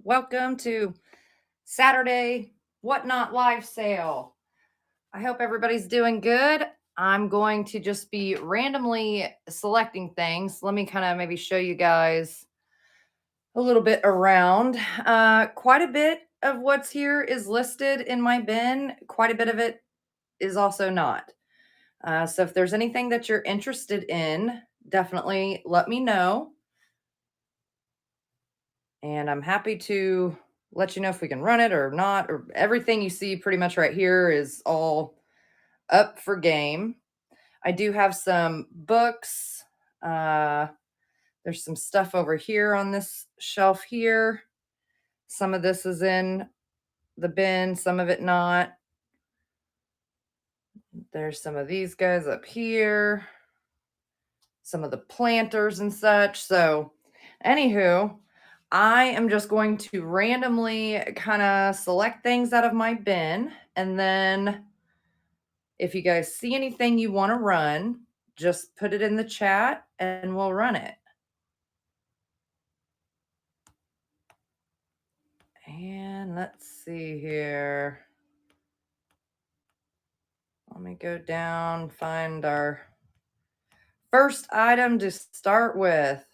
Welcome to Saturday Whatnot Live Sale. I hope everybody's doing good. I'm going to just be randomly selecting things. Let me kind of maybe show you guys a little bit around. Quite a bit of what's here is listed in my bin. Quite a bit of it is also not. So if there's anything that you're interested in, definitely let me know. And I'm happy to let you know if we can run it or not, or everything you see pretty much right here is all up for game. I do have some books. Uh, there's some stuff over here on this shelf here. Some of this is in the bin, some of it not. There's some of these guys up here, some of the planters and such. So, anywho, I am just going to randomly kind of select things out of my bin. And then if you guys see anything you want to run, just put it in the chat and we'll run it. And let's see here. Let me go down, find our first item to start with.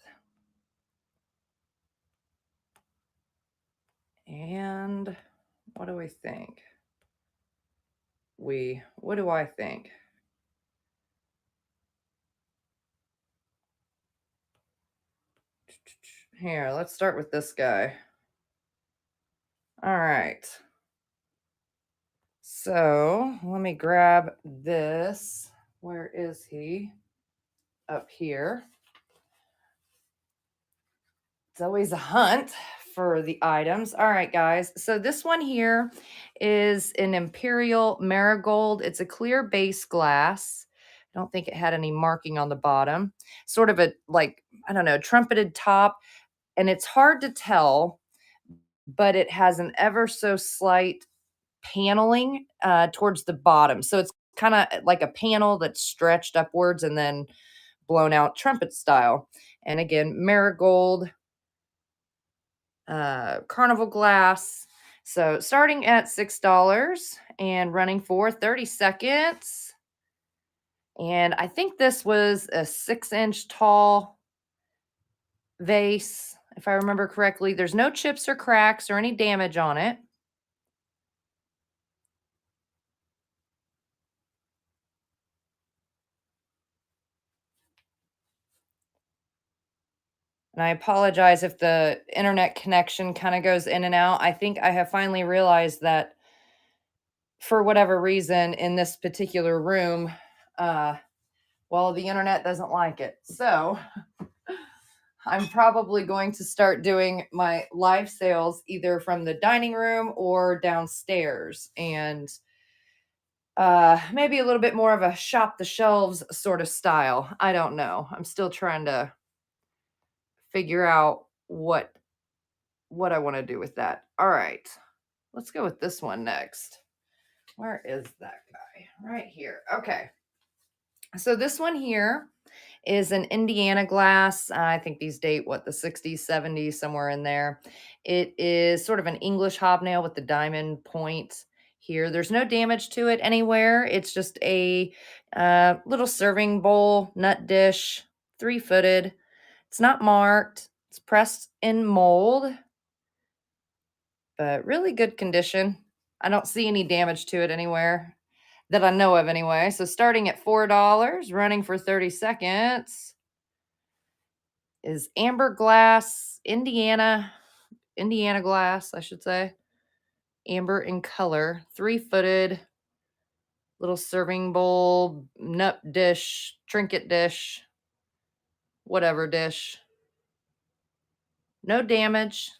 And what do we think? What do I think? Here, let's start with this guy. All right. So let me grab this. Where is he? Up here. It's always a hunt for the items. All right, guys. So this one here is an Imperial Marigold. It's a clear base glass. I don't think it had any marking on the bottom. Sort of a, like, I don't know, trumpeted top. And it's hard to tell, but it has an ever so slight paneling towards the bottom. So it's kind of like a panel that's stretched upwards and then blown out trumpet style. And again, marigold, carnival glass. So starting at $6 and running for 30 seconds. And I think this was a 6-inch tall vase, if I remember correctly. There's no chips or cracks or any damage on it. And I apologize if the internet connection kind of goes in and out. I think I have finally realized that for whatever reason in this particular room, well, the internet doesn't like it. So I'm probably going to start doing my live sales either from the dining room or downstairs, and maybe a little bit more of a shop the shelves sort of style. I don't know. I'm still trying to figure out what I want to do with that. All right. Let's go with this one next. Where is that guy? Right here. Okay. So this one here is an Indiana glass. I think these date what, the 60s, 70s, somewhere in there. It is sort of an English hobnail with the diamond point here. There's no damage to it anywhere. It's just a little serving bowl, nut dish, 3-footed. It's not marked. It's pressed in mold, but really good condition. I don't see any damage to it anywhere that I know of anyway. So starting at $4, running for 30 seconds is amber glass, Indiana glass, I should say. Amber in color, 3-footed, little serving bowl, nut dish, trinket dish, whatever dish. No damage.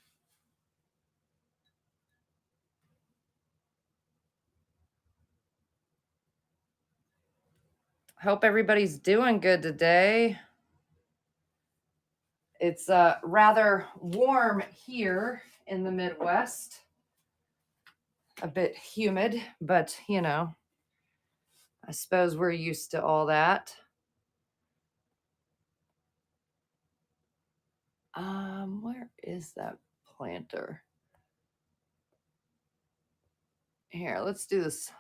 Hope everybody's doing good today. It's rather warm here in the Midwest. A bit humid, but you know, I suppose we're used to all that. Where is that planter? Here, let's do this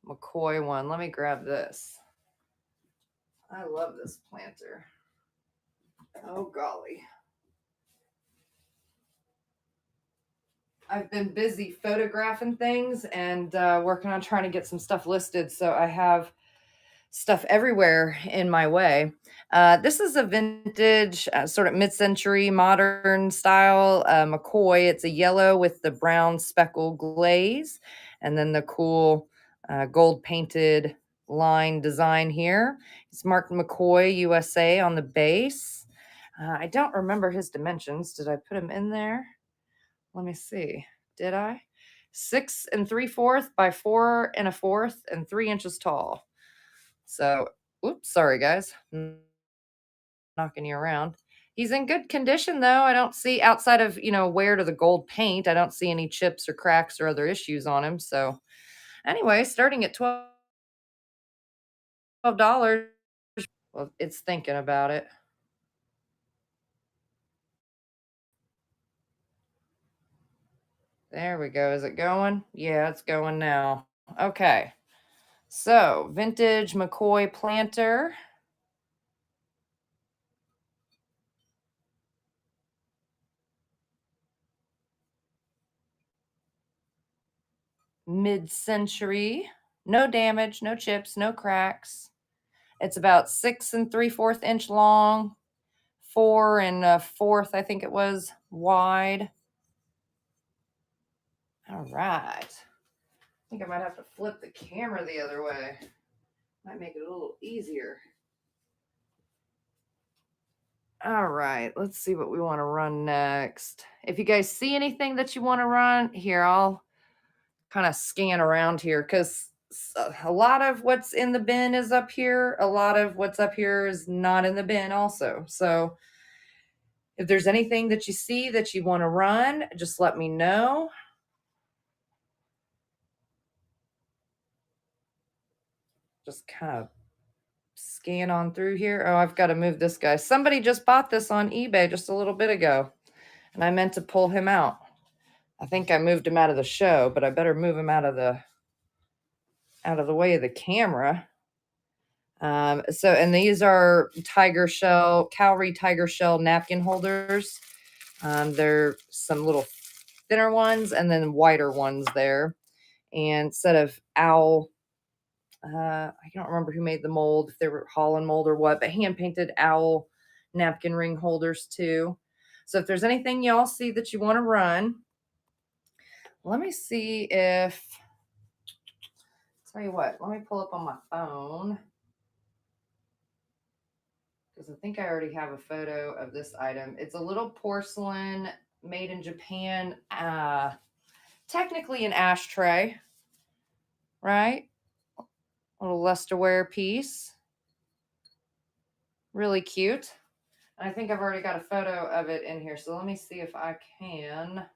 McCoy one. Let me grab this. I love this planter. Oh, golly. I've been busy photographing things and working on trying to get some stuff listed. So I have stuff everywhere in my way. This is a vintage, sort of mid century modern style McCoy. It's a yellow with the brown speckle glaze and then the cool gold painted line design here. It's marked McCoy USA on the base. I don't remember his dimensions. Did I put him in there? Let me see. Did I? 6 3/4 by 4 1/4 and 3 inches tall. So, oops, sorry guys, knocking you around. He's in good condition though. I don't see outside of, wear to the gold paint, I don't see any chips or cracks or other issues on him. So, anyway, starting at $12. Well, it's thinking about it. There we go. Is it going? Yeah, it's going now. Okay. So, vintage McCoy planter. Mid-century. No damage, no chips, no cracks. It's about 6 3/4 inch long, 4 1/4, I think it was, wide. All right. I think I might have to flip the camera the other way. Might make it a little easier. All right, let's see what we want to run next. If you guys see anything that you want to run, here, I'll kind of scan around here because a lot of what's in the bin is up here. A lot of what's up here is not in the bin also. So if there's anything that you see that you want to run, just let me know. Just kind of scan on through here. Oh, I've got to move this guy. Somebody just bought this on eBay just a little bit ago, and I meant to pull him out. I think I moved him out of the show, but I better move him out of the way of the camera. And these are Cowrie tiger shell napkin holders. They're some little thinner ones and then wider ones there. And set of owl, I don't remember who made the mold, if they were Holland mold or what, but hand painted owl napkin ring holders too. So if there's anything y'all see that you want to run, let me see if, tell you what, let me pull up on my phone because I think I already have a photo of this item. It's a little porcelain made in Japan, technically an ashtray, right? A little lusterware piece. Really cute. I think I've already got a photo of it in here. So let me see if I can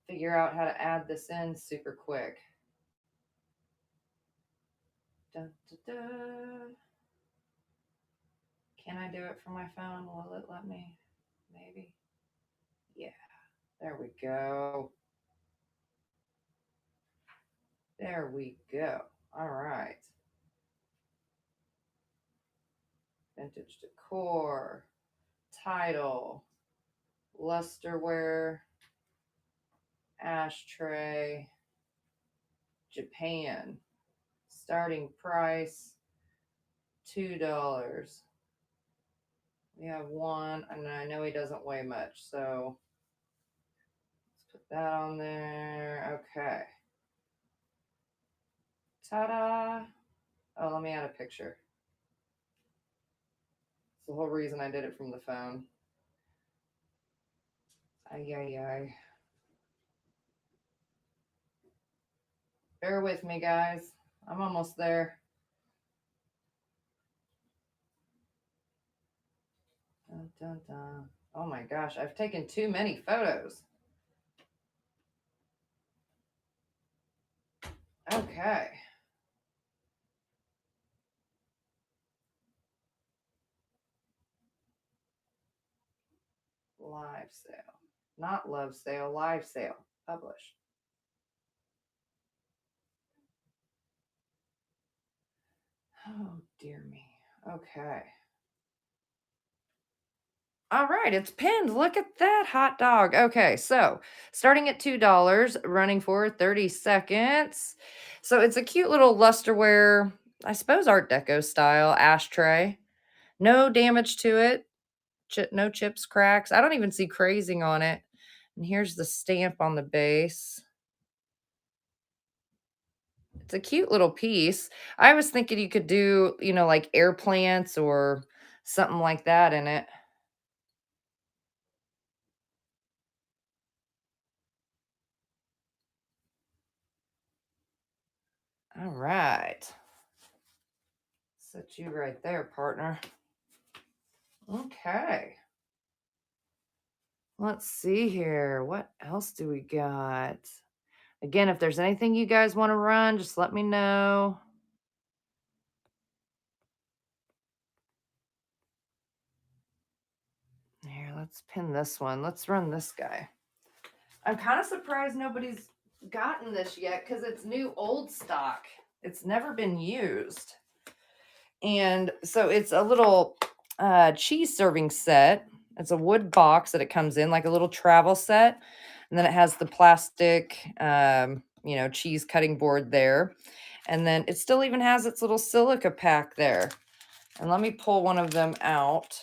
figure out how to add this in super quick. Dun, dun, dun. Can I do it from my phone? Will it let me? Maybe. Yeah. There we go. There we go. All right. Vintage decor, title, lusterware, ashtray, Japan. Starting price $2. We have one, and I know he doesn't weigh much, so let's put that on there. Okay. Ta-da! Oh, let me add a picture. It's the whole reason I did it from the phone. Ay, ay, ay. Bear with me, guys. I'm almost there. Dun, dun, dun. Oh my gosh, I've taken too many photos. Okay. Live sale. Not love sale, live sale. Publish. Oh, dear me. Okay. All right, it's pinned. Look at that hot dog. Okay, so starting at $2, running for 30 seconds. So it's a cute little lusterware, I suppose Art Deco style ashtray. No damage to it. No chips, cracks. I don't even see crazing on it. And here's the stamp on the base. It's a cute little piece. I was thinking you could do, like air plants or something like that in it. All right. Set you right there, partner. Okay. Let's see here. What else do we got? Again, if there's anything you guys want to run, just let me know. Here, let's pin this one. Let's run this guy. I'm kind of surprised nobody's gotten this yet because it's new old stock. It's never been used. And so it's a little cheese serving set. It's a wood box that it comes in, like a little travel set. And then it has the plastic, cheese cutting board there. And then it still even has its little silica pack there. And let me pull one of them out.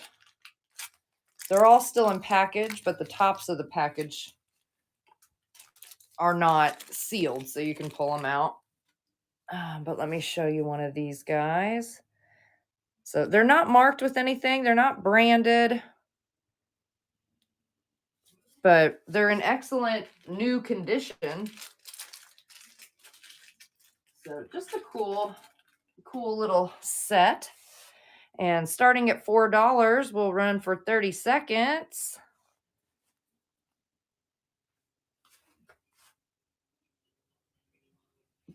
They're all still in package, but the tops of the package are not sealed, so you can pull them out. But let me show you one of these guys. So they're not marked with anything. They're not branded, but they're in excellent new condition. So just a cool little set. And starting at $4, we'll run for 30 seconds.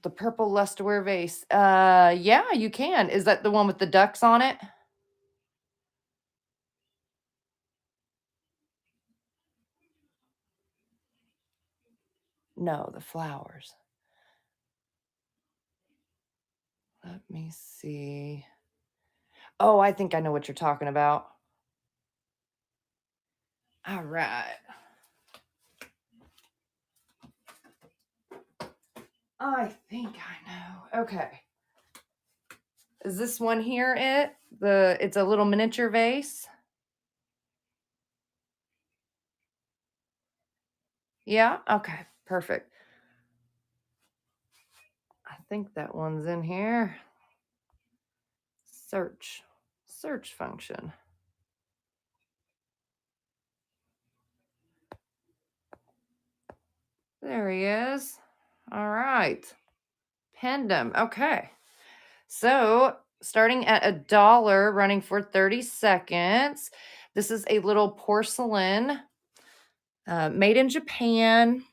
The purple lusterware vase. Yeah, you can. Is that the one with the ducks on it? No, the flowers. Let me see. Oh, I think I know what you're talking about. All right. I think I know. Okay. Is this one here it? It's a little miniature vase? Yeah? Okay. Perfect. I think that one's in here. Search function. There he is. All right. Pinned him. Okay. So starting at $1, running for 30 seconds. This is a little porcelain made in Japan.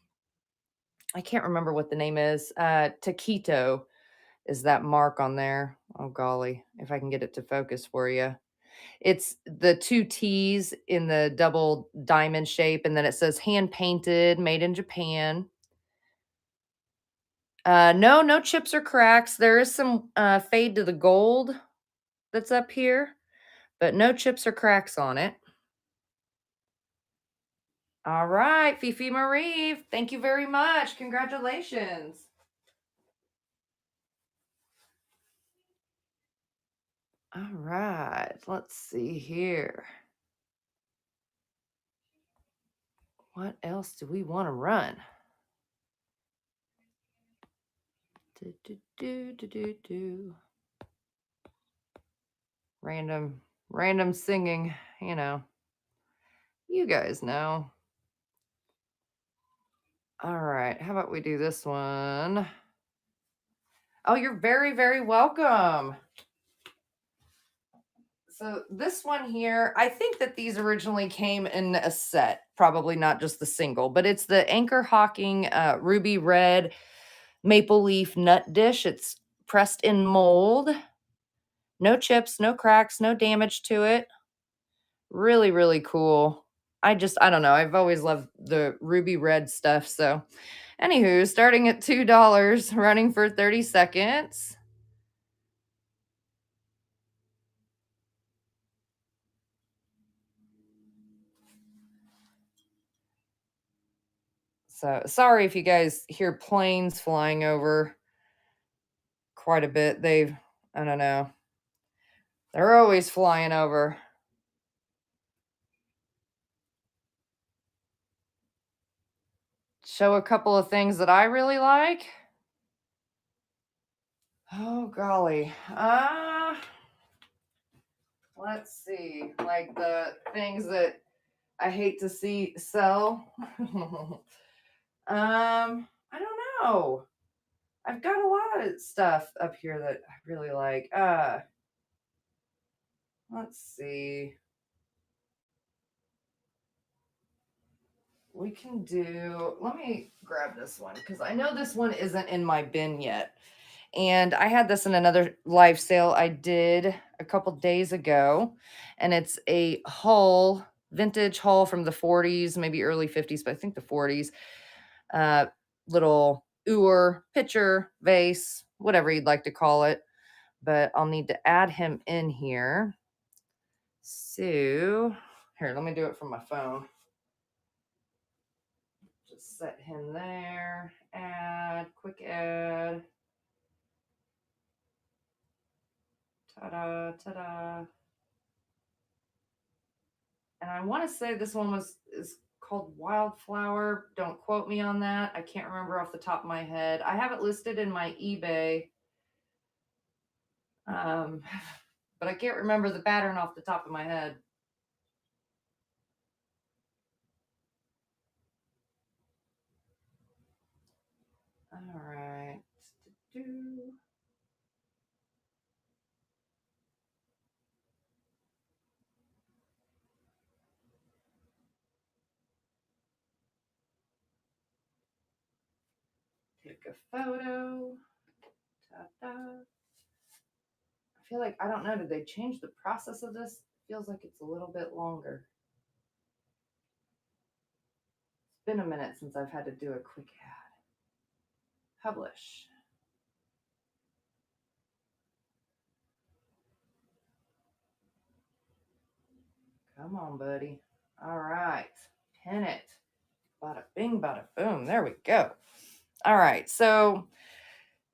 I can't remember what the name is. Taquito is that mark on there. Oh, golly, if I can get it to focus for you. It's the two T's in the double diamond shape, and then it says hand painted, made in Japan. No chips or cracks. There is some fade to the gold that's up here, but no chips or cracks on it. All right, Fifi Marie, thank you very much. Congratulations. All right, let's see here. What else do we want to run? Random singing, you guys know. All right, how about we do this one? Oh, you're very, very welcome. So this one here, I think that these originally came in a set, probably not just the single, but it's the Anchor Hawking Ruby Red Maple Leaf Nut Dish. It's pressed in mold. No chips, no cracks, no damage to it. Really, really cool. I don't know. I've always loved the ruby red stuff. So, anywho, starting at $2, running for 30 seconds. So sorry if you guys hear planes flying over quite a bit. I don't know, they're always flying over. Show a couple of things that I really like. Oh golly. Let's see. Like the things that I hate to see sell. I don't know. I've got a lot of stuff up here that I really like. Let's see. We can do, let me grab this one because I know this one isn't in my bin yet. And I had this in another live sale I did a couple days ago. And it's a Hull, vintage Hull from the 40s, maybe early 50s, but I think the 40s. Uh, Little Ur pitcher, vase, whatever you'd like to call it. But I'll need to add him in here. So here, let me do it from my phone. Just set him there. Add, quick add. Ta-da, ta-da. And I want to say this one is called Wildflower. Don't quote me on that. I can't remember off the top of my head. I have it listed in my eBay. But I can't remember the pattern off the top of my head. All right. Take a photo. Ta-da. I feel like, I don't know, did they change the process of this? Feels like it's a little bit longer. It's been a minute since I've had to do a quick ad. Publish. Come on, buddy. All right. Pin it. Bada bing, bada boom. There we go. All right. So,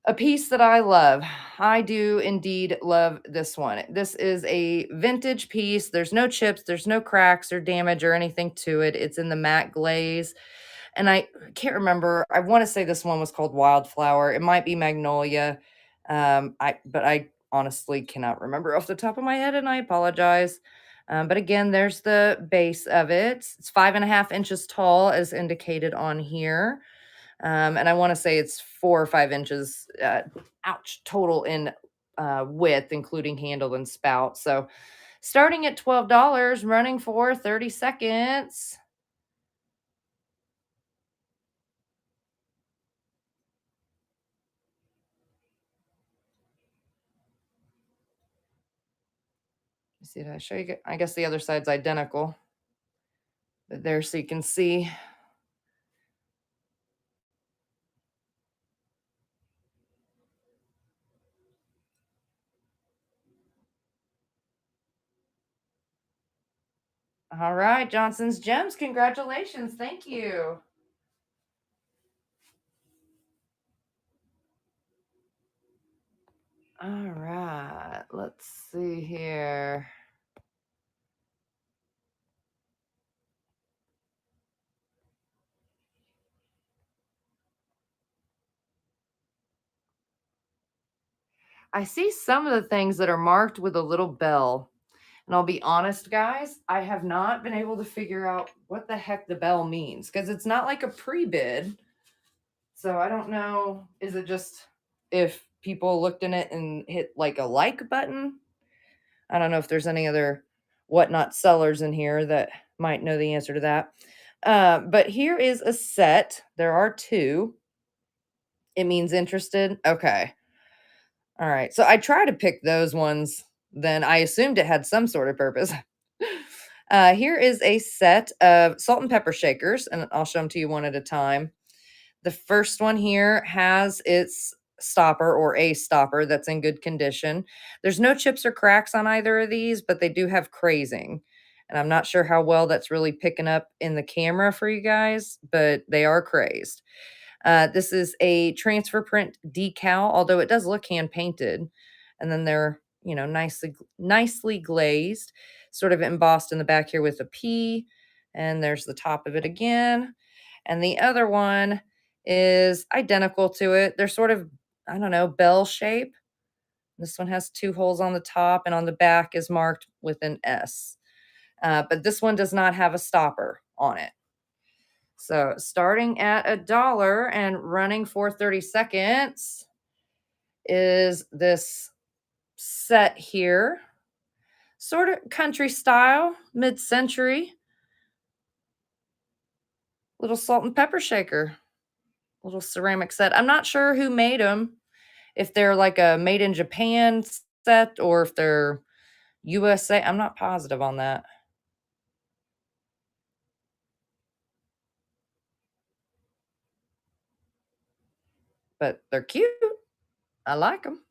a piece that I love. I do indeed love this one. This is a vintage piece. There's no chips, there's no cracks or damage or anything to it. It's in the matte glaze. And I can't remember. I want to say this one was called Wildflower. It might be Magnolia. But I honestly cannot remember off the top of my head, and I apologize. But again, there's the base of it. It's 5.5 inches tall, as indicated on here. And I want to say it's 4 or 5 inches, total in width, including handle and spout. So starting at $12, running for 30 seconds. See, did I show you? I guess the other side's identical. But there, so you can see. All right, Johnson's Gems. Congratulations. Thank you. All right, let's see here. I see some of the things that are marked with a little bell. And I'll be honest, guys, I have not been able to figure out what the heck the bell means because it's not like a pre-bid. So I don't know. Is it just if people looked in it and hit like a like button? I don't know if there's any other whatnot sellers in here that might know the answer to that. But here is a set. There are two. It means interested. Okay. All right. So I try to pick those ones. Then I assumed it had some sort of purpose. Here is a set of salt and pepper shakers, and I'll show them to you one at a time. The first one here has its stopper or a stopper that's in good condition. There's no chips or cracks on either of these, but they do have crazing. And I'm not sure how well that's really picking up in the camera for you guys, but they are crazed. This is a transfer print decal, although it does look hand painted. And then they're, nicely glazed, sort of embossed in the back here with a P. And there's the top of it again. And the other one is identical to it. They're sort of, I don't know, bell shape. This one has two holes on the top, and on the back is marked with an S. But this one does not have a stopper on it. So starting at $1 and running for 30 seconds is this set here. Sort of country style, mid-century. Little salt and pepper shaker. Little ceramic set. I'm not sure who made them. If they're like a made in Japan set or if they're USA. I'm not positive on that. But they're cute. I like them.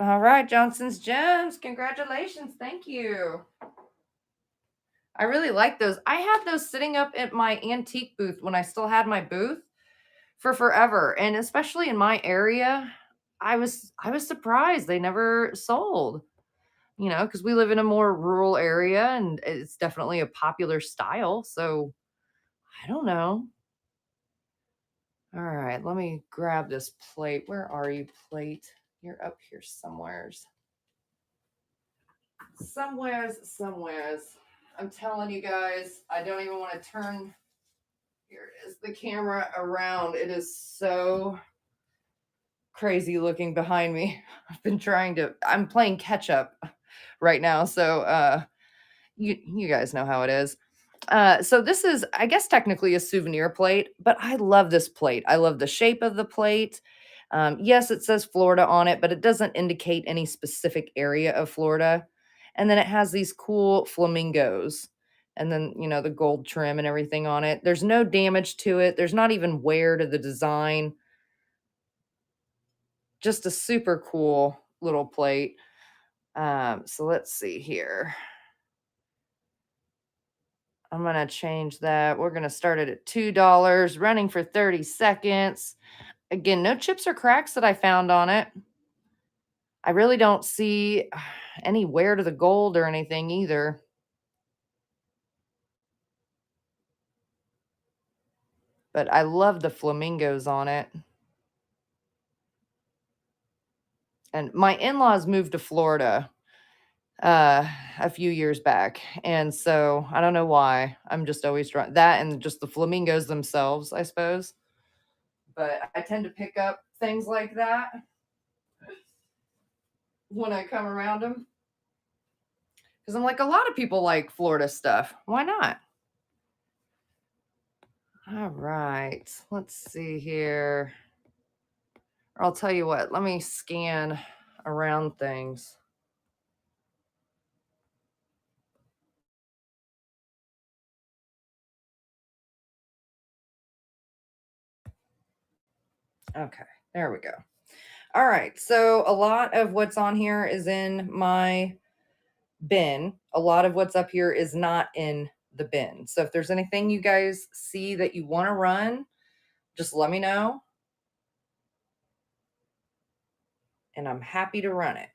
All right, Johnson's Gems. Congratulations. Thank you. I really like those. I had those sitting up at my antique booth when I still had my booth for forever. And especially in my area, I was surprised they never sold. Because we live in a more rural area and it's definitely a popular style. So I don't know. All right, let me grab this plate. Where are you, plate? You're up here somewheres. Somewheres. I'm telling you guys, I don't even want to turn, here it is, the camera around. It is so crazy looking behind me. I'm playing catch up right now. So you guys know how it is. So this is, I guess, technically a souvenir plate, but I love this plate. I love the shape of the plate. Yes, it says Florida on it, but it doesn't indicate any specific area of Florida. And then it has these cool flamingos and then, the gold trim and everything on it. There's no damage to it. There's not even wear to the design. Just a super cool little plate. So let's see here. I'm going to change that. We're going to start it at $2, running for 30 seconds. Again, no chips or cracks that I found on it. I really don't see any wear to the gold or anything either. But I love the flamingos on it. And my in-laws moved to Florida a few years back. And so I don't know why. I'm just always drawn that and just the flamingos themselves, I suppose. But I tend to pick up things like that when I come around them. Because I'm like, a lot of people like Florida stuff. Why not? All right. Let's see here. I'll tell you what, let me scan around things. Okay, there we go. All right, so a lot of what's on here is in my bin. A lot of what's up here is not in the bin. So if there's anything you guys see that you want to run, just let me know. And I'm happy to run it.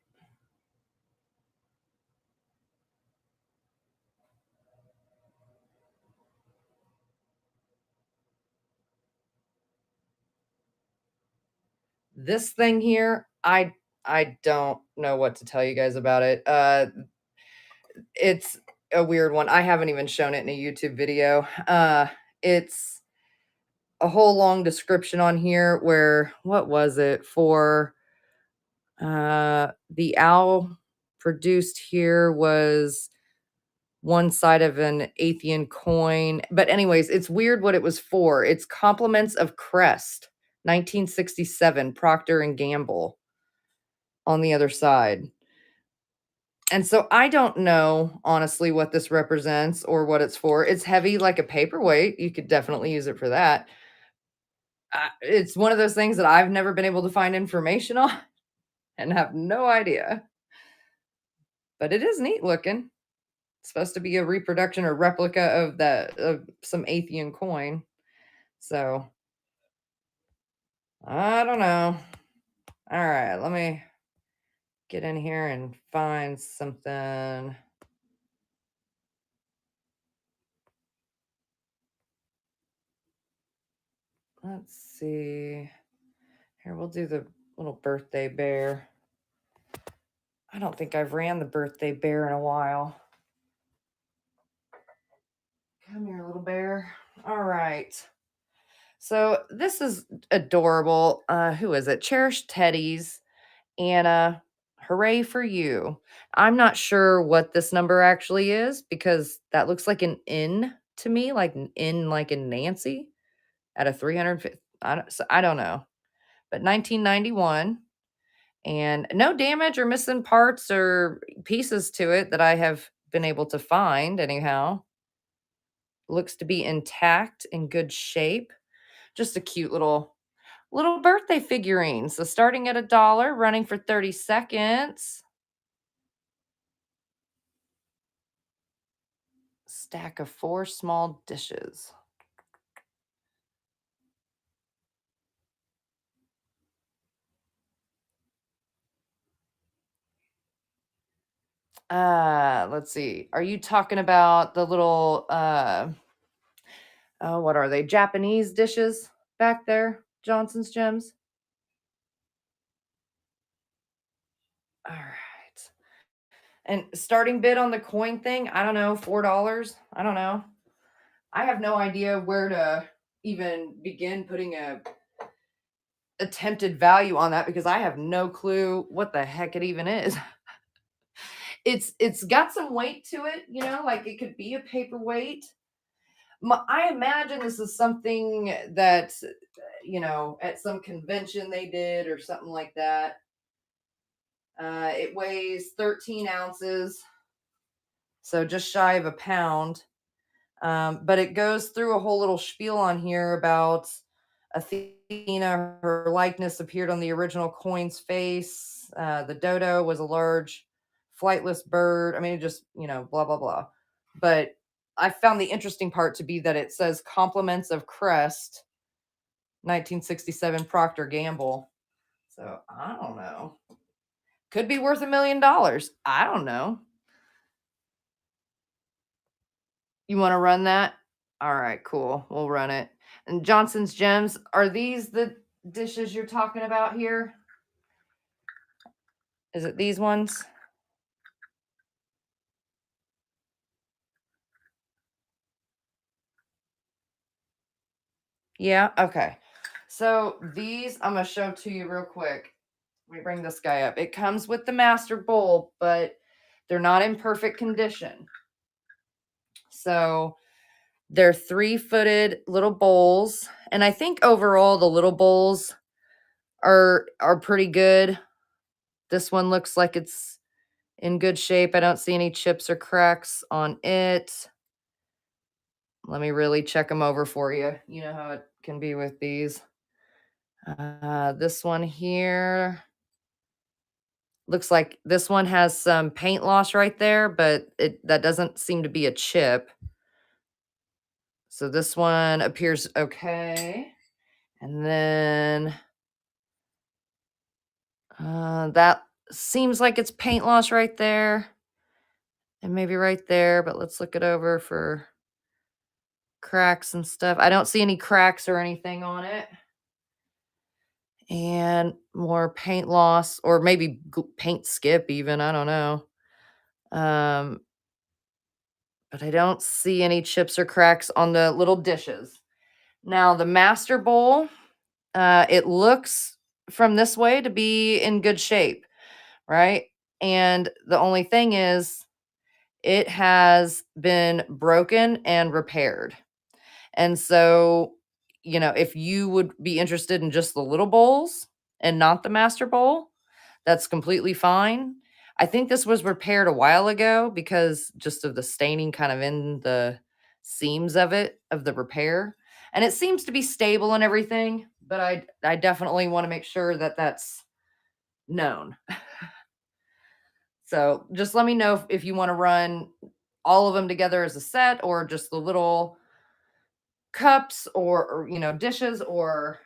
This thing here, I don't know what to tell you guys about it. It's a weird one. I haven't even shown it in a YouTube video. It's a whole long description on here where what was it for the owl produced here was one side of an Athenian coin. But anyways, it's weird what it was for. It's compliments of Crest, 1967, Procter and Gamble on the other side. And so I don't know, honestly, what this represents or what it's for. It's heavy like a paperweight. You could definitely use it for that. It's one of those things that I've never been able to find information on. and have no idea. But it is neat looking. It's supposed to be a reproduction or replica of some Athean coin. So I don't know. All right, let me get in here and find something. Let's see. Here, we'll do the little birthday bear. I don't think I've ran the birthday bear in a while. Come here, little bear. All right. So this is adorable. Who is it? Cherished Teddies. Anna, hooray for you. I'm not sure what this number actually is because that looks like an N to me, like an N like in Nancy at a 350. I don't know. But 1991 and no damage or missing parts or pieces to it that I have been able to find anyhow. Looks to be intact, in good shape. Just a cute little birthday figurine. So starting at $1, running for 30 seconds. Stack of 4 small dishes. Let's see. Are you talking about the little oh, what are they? Japanese dishes back there? Johnson's Gems? All right. And starting bid on the coin thing, I don't know, $4. I don't know. I have no idea where to even begin putting a attempted value on that because I have no clue what the heck it even is. It's got some weight to it, like it could be a paperweight. I imagine this is something that at some convention they did or something like that. It weighs 13 ounces, so just shy of a pound. But it goes through a whole little spiel on here about Athena. Her likeness appeared on the original coin's face. The dodo was a large flightless bird. I mean, it just, blah, blah, blah. But I found the interesting part to be that it says compliments of Crest, 1967 Procter Gamble. So I don't know. Could be worth $1 million. I don't know. You want to run that? All right, cool. We'll run it. And Johnson's Gems, are these the dishes you're talking about here? Is it these ones? Yeah, okay. So these I'm going to show to you real quick. Let me bring this guy up. It comes with the master bowl, but they're not in perfect condition. So they're 3-footed little bowls, and I think overall the little bowls are pretty good. This one looks like it's in good shape. I don't see any chips or cracks on it. Let me really check them over for you. You know how it can be with these. This one here looks like this one has some paint loss right there, but that doesn't seem to be a chip. So this one appears okay. And then that seems like it's paint loss right there. And maybe right there, but let's look it over for cracks and stuff. I don't see any cracks or anything on it. And more paint loss or maybe paint skip even, I don't know. But I don't see any chips or cracks on the little dishes. Now the master bowl, it looks from this way to be in good shape, right? And the only thing is it has been broken and repaired. And so, if you would be interested in just the little bowls and not the master bowl, that's completely fine. I think this was repaired a while ago because just of the staining kind of in the seams of it, of the repair. And it seems to be stable and everything, but I definitely want to make sure that that's known. So just let me know if you want to run all of them together as a set or just the little cups or dishes or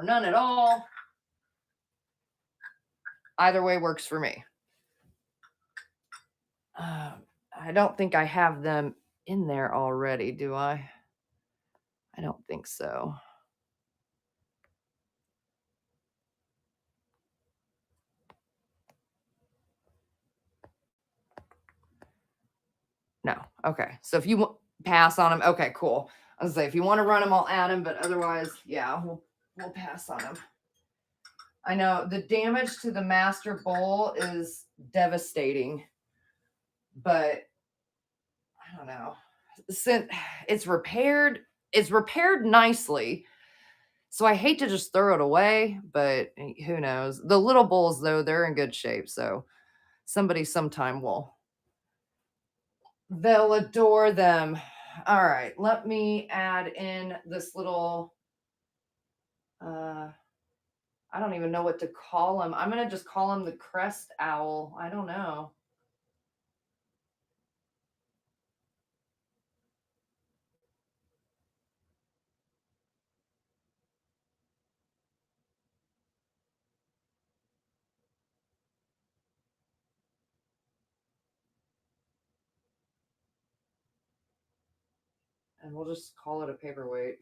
none at all. Either way works for me. I don't think I have them in there already, do I? I don't think so. No. Okay. So if you pass on them, okay, cool. I was gonna say if you want to run them, I'll add them, but otherwise, yeah, we'll pass on them. I know the damage to the master bowl is devastating, but I don't know. Since it's repaired nicely. So I hate to just throw it away, but who knows? The little bowls though, they're in good shape, so somebody sometime they'll adore them. All right, let me add in this little I don't even know what to call him. I'm going to just call him the crest owl. I don't know. And we'll just call it a paperweight.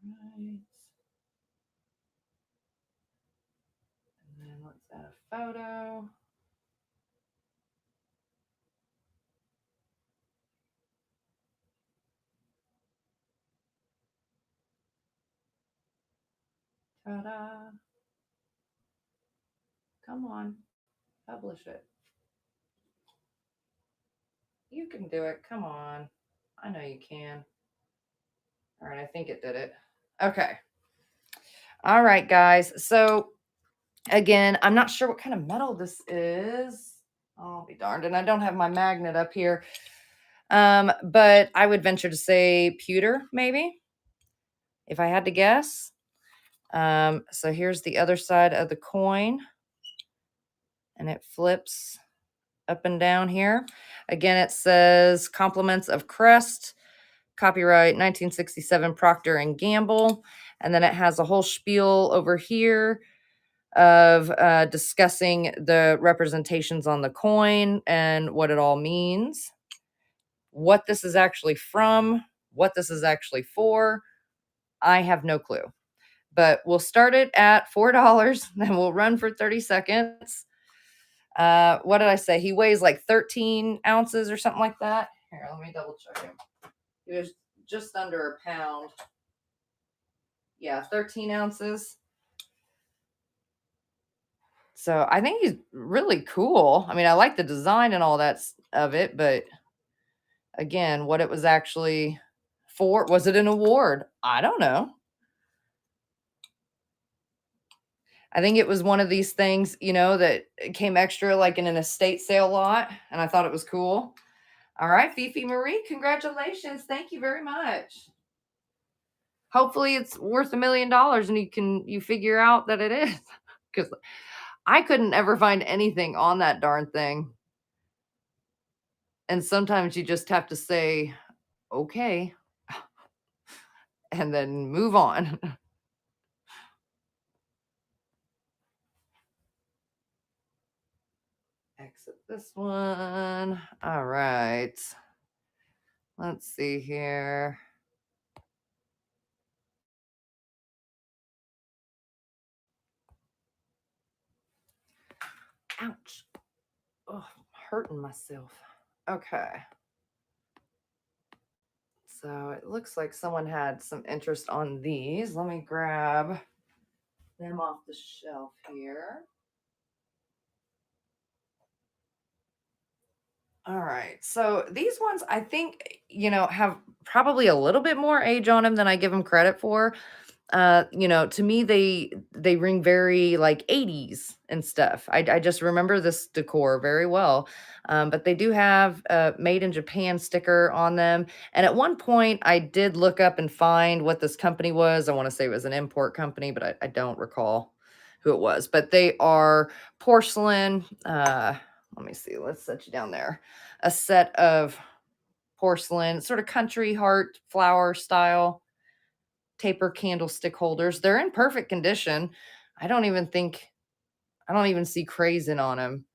Right. And then let's add a photo. Ta-da. Come on, publish it. You can do it. Come on. I know you can. All right, I think it did it. Okay. All right, guys. So again, I'm not sure what kind of metal this is. I'll be darned. And I don't have my magnet up here. But I would venture to say pewter, maybe, if I had to guess. So here's the other side of the coin. And it flips up and down here. Again, it says compliments of Crest, copyright 1967 Procter and Gamble. And then it has a whole spiel over here of discussing the representations on the coin and what it all means, what this is actually from, what this is actually for. I have no clue. But we'll start it at $4, then we'll run for 30 seconds. What did I say? He weighs like 13 ounces or something like that. Here, let me double check him. He was just under a pound. Yeah, 13 ounces. So I think he's really cool. I mean, I like the design and all that of it, but again, what it was actually for, was it an award? I don't know. I think it was one of these things, that came extra like in an estate sale lot, and I thought it was cool. All right, Fifi Marie, congratulations. Thank you very much. Hopefully it's worth $1 million and you figure out that it is. Because I couldn't ever find anything on that darn thing. And sometimes you just have to say, okay, and then move on. Exit this one. All right. Let's see here. Ouch. Oh, I'm hurting myself. Okay. So it looks like someone had some interest on these. Let me grab them off the shelf here. All right. So these ones, I think, have probably a little bit more age on them than I give them credit for. You know, to me, they ring very like 80s and stuff. I just remember this decor very well. But they do have a made in Japan sticker on them. And at one point, I did look up and find what this company was. I want to say it was an import company, but I don't recall who it was. But they are porcelain. Let me see. Let's set you down there. A set of porcelain, sort of country heart flower style taper candlestick holders. They're in perfect condition. I don't even think I don't even see crazing on them.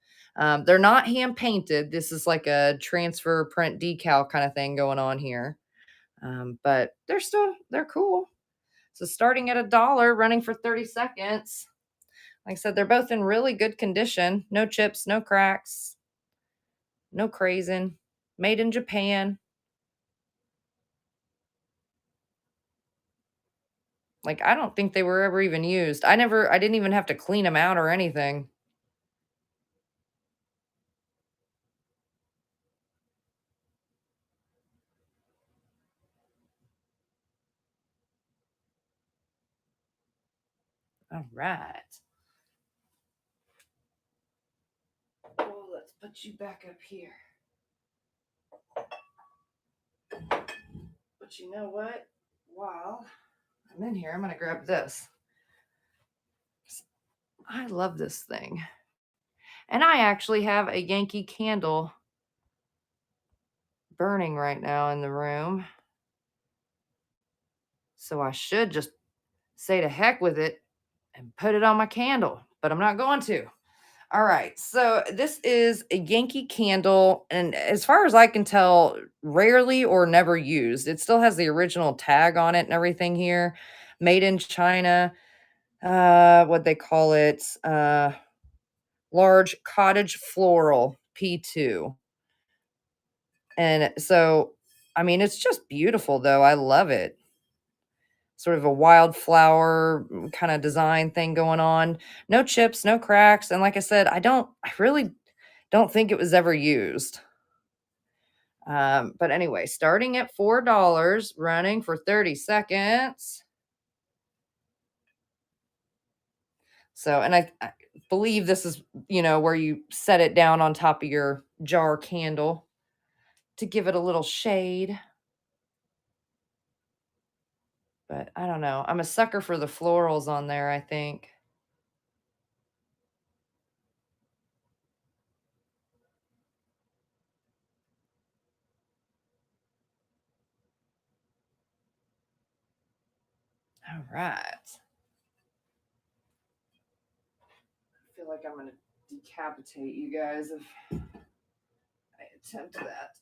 They're not hand painted. This is like a transfer print decal kind of thing going on here. But they're cool. So starting at $1, running for 30 seconds. Like I said, they're both in really good condition. No chips, no cracks, no crazing. Made in Japan. Like I don't think they were ever even used. I didn't even have to clean them out or anything. All right. Oh, let's put you back up here. But you know what? While I'm in here, I'm going to grab this. I love this thing. And I actually have a Yankee candle burning right now in the room. So I should just say to heck with it and put it on my candle, but I'm not going to. All right. So this is a Yankee candle. And as far as I can tell, rarely or never used. It still has the original tag on it and everything here. Made in China. What they call it? Large cottage floral P2. And so, I mean, it's just beautiful though. I love it. Sort of a wildflower kind of design thing going on. No chips, no cracks. And like I said, I really don't think it was ever used. But anyway, starting at $4, running for 30 seconds. So, and I believe this is, where you set it down on top of your jar candle to give it a little shade. But I don't know. I'm a sucker for the florals on there, I think. All right. I feel like I'm going to decapitate you guys if I attempt that.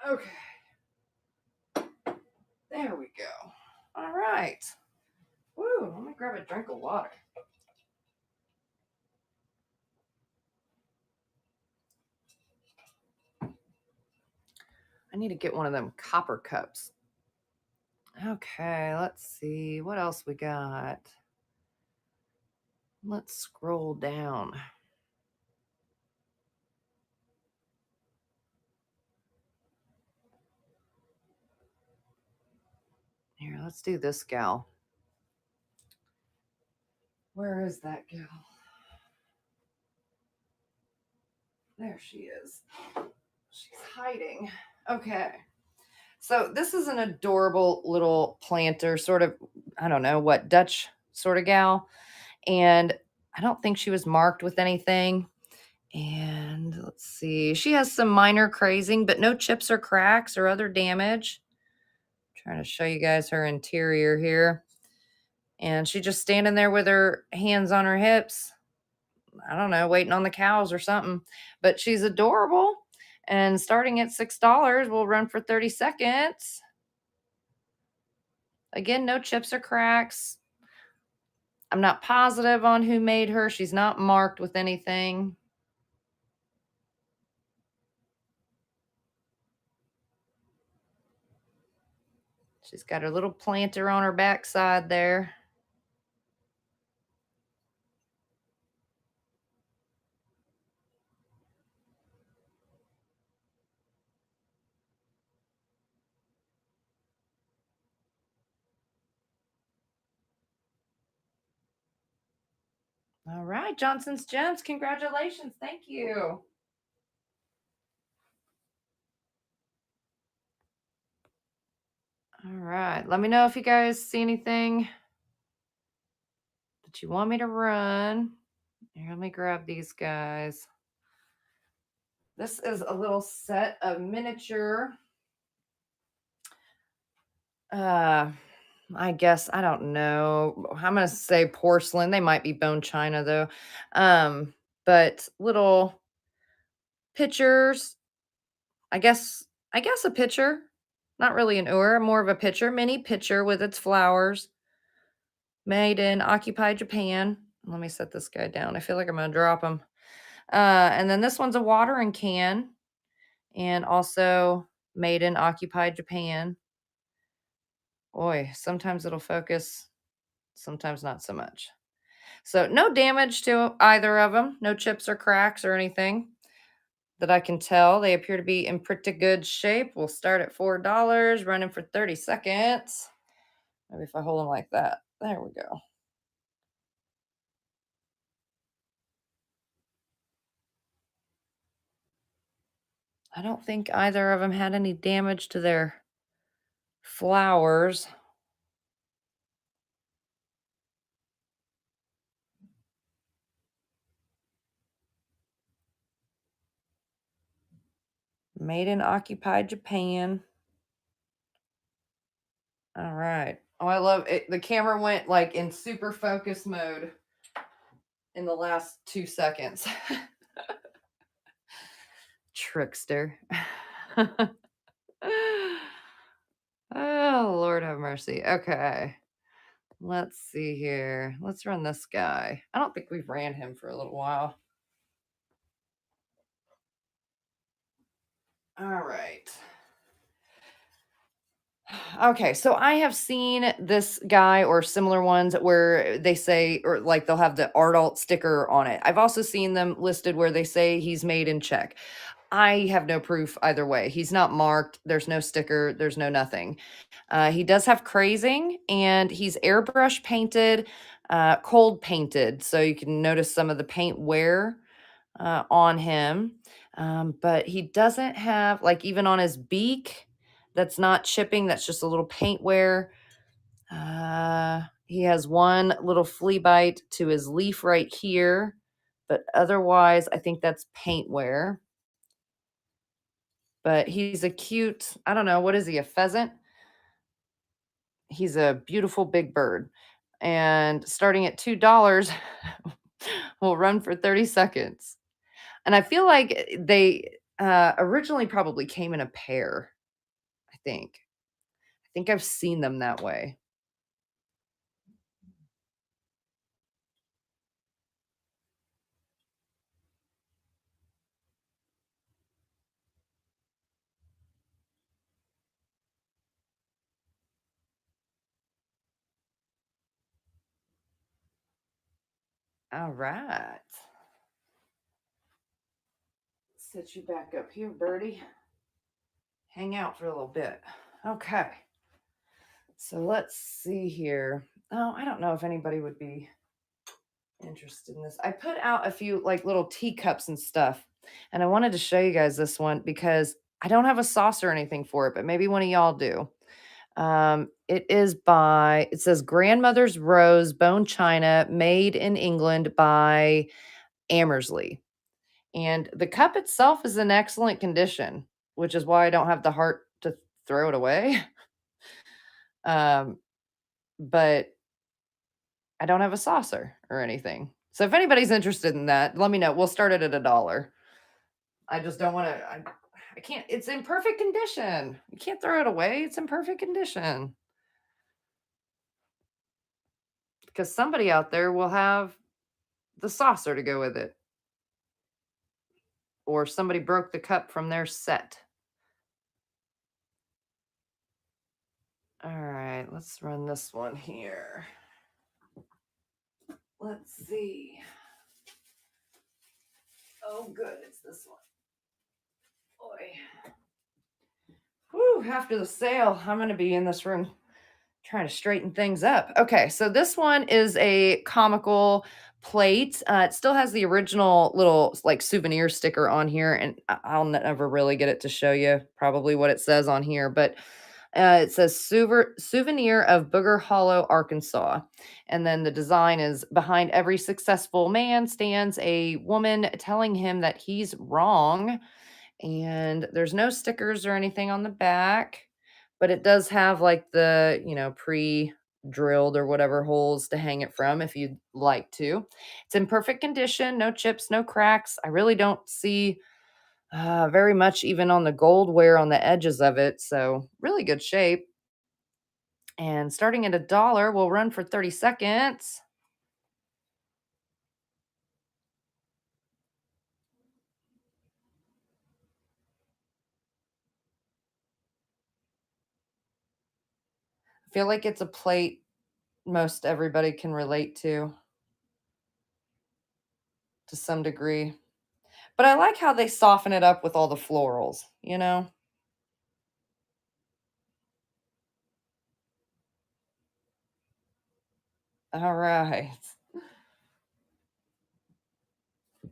Okay. There we go. All right. Woo, let me grab a drink of water. I need to get one of them copper cups. Okay, let's see. What else we got? Let's scroll down. Here, let's do this gal. Where is that gal? There she is. She's hiding. Okay. So this is an adorable little planter, sort of, I don't know what, Dutch sort of gal. And I don't think she was marked with anything. And let's see, she has some minor crazing, but no chips or cracks or other damage. Trying to show you guys her interior here. And she's just standing there with her hands on her hips. I don't know, waiting on the cows or something. But she's adorable. And starting at $6, will run for 30 seconds. Again, no chips or cracks. I'm not positive on who made her. She's not marked with anything. She's got her little planter on her backside there. All right, Johnson's Gems. Congratulations. Thank you. All right. Let me know if you guys see anything that you want me to run. Here, let me grab these guys. This is a little set of miniature. I guess I don't know. I'm gonna say porcelain. They might be bone china though. But little pitchers. I guess a pitcher. Not really an ur, more of a pitcher, mini pitcher with its flowers. Made in occupied Japan. Let me set this guy down. I feel like I'm gonna drop him. And then this one's a watering can, and also made in occupied Japan. Boy, sometimes it'll focus, sometimes not so much. So no damage to either of them, no chips or cracks or anything that I can tell. They appear to be in pretty good shape. We'll start at $4, running for 30 seconds. Maybe if I hold them like that. There we go. I don't think either of them had any damage to their flowers. Made in occupied Japan. All right. Oh, I love it. The camera went like in super focus mode in the last 2 seconds. Trickster. Oh, Lord have mercy. Okay. Let's see here. Let's run this guy. I don't think we've ran him for a little while. All right. Okay, so I have seen this guy or similar ones where they say, or like they'll have the Ardalt sticker on it. I've also seen them listed where they say he's made in Czech. I have no proof either way. He's not marked. There's no sticker. There's no nothing. He does have crazing, and he's airbrush painted, cold painted. So you can notice some of the paint wear on him. But he doesn't have, like, even on his beak, that's not chipping. That's just a little paint wear. He has one little flea bite to his leaf right here. But otherwise, I think that's paint wear. But he's a cute, I don't know, what is he, a pheasant? He's a beautiful big bird. And starting at $2 will run for 30 seconds. And I feel like they originally probably came in a pair, I think. I think I've seen them that way. All right. Set you back up here, birdie. Hang out for a little bit. Okay. So let's see here. Oh, I don't know if anybody would be interested in this. I put out a few like little teacups and stuff, and I wanted to show you guys this one because I don't have a sauce or anything for it, but maybe one of y'all do. It says Grandmother's Rose Bone China, made in England by Amersley. And the cup itself is in excellent condition, which is why I don't have the heart to throw it away. Um, but I don't have a saucer or anything. So if anybody's interested in that, let me know. We'll start it at $1. I just don't want to. I can't. It's in perfect condition. You can't throw it away. It's in perfect condition. Because somebody out there will have the saucer to go with it. Or somebody broke the cup from their set. All right, let's run this one here. Let's see. Oh, good, it's this one. Boy. Whew, after the sale, I'm going to be in this room Trying to straighten things up. Okay, so this one is a comical plate. It still has the original little like souvenir sticker on here, and I'll never really get it to show you probably what it says on here, but it says souvenir of Booger Hollow, Arkansas. And then the design is behind every successful man stands a woman telling him that he's wrong. And there's no stickers or anything on the back, but it does have like the, pre-drilled or whatever holes to hang it from if you'd like to. It's in perfect condition, no chips, no cracks. I really don't see very much even on the gold wear on the edges of it. So, really good shape. And starting at $1 will run for 30 seconds. I feel like it's a plate most everybody can relate to some degree. But I like how they soften it up with all the florals, you know? All right. Okay,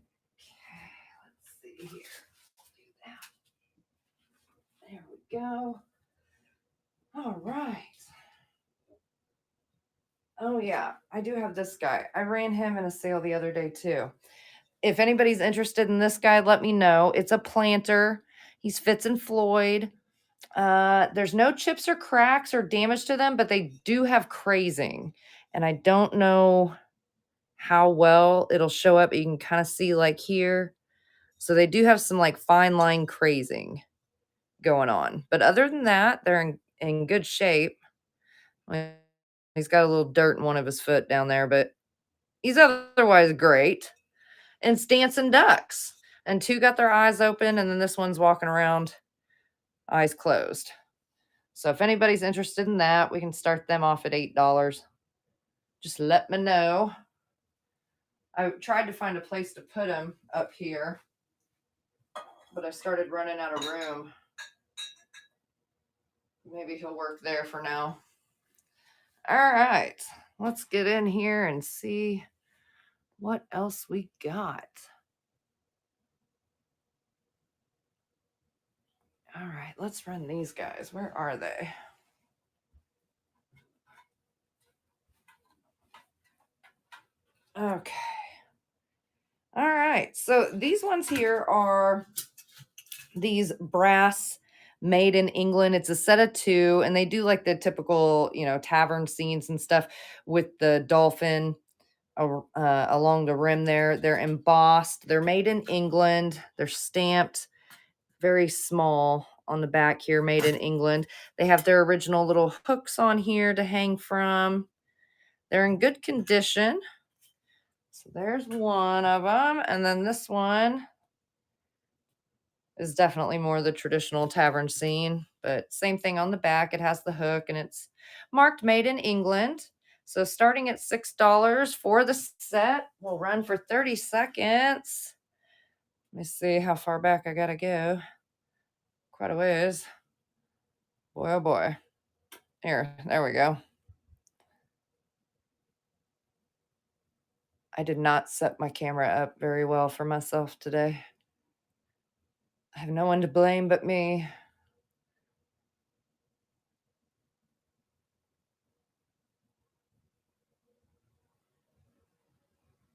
let's see here. Do that. There we go. All right. Oh, yeah. I do have this guy. I ran him in a sale the other day, too. If anybody's interested in this guy, let me know. It's a planter. He's Fitz and Floyd. There's no chips or cracks or damage to them, but they do have crazing. And I don't know how well it'll show up. You can kind of see like here. So they do have some like fine line crazing going on. But other than that, they're in good shape. Well, he's got a little dirt in one of his foot down there, but he's otherwise great. And it's dancing ducks. And two got their eyes open, and then this one's walking around eyes closed. So if anybody's interested in that, we can start them off at $8. Just let me know. I tried to find a place to put him up here, but I started running out of room. Maybe he'll work there for now. All right, let's get in here and see what else we got. All right, let's run these guys. Where are they? Okay. All right, so these ones here are these brass made in England. It's a set of two, and they do like the typical, tavern scenes and stuff with the dolphin along the rim there. They're embossed. They're made in England. They're stamped very small on the back here, made in England. They have their original little hooks on here to hang from. They're in good condition. So there's one of them. And then this one is definitely more the traditional tavern scene, but same thing on the back. It has the hook and it's marked made in England. So starting at $6 for the set, will run for 30 seconds. Let me see how far back I gotta go. Quite a ways. Boy, oh boy. Here, there we go. I did not set my camera up very well for myself today. I have no one to blame but me.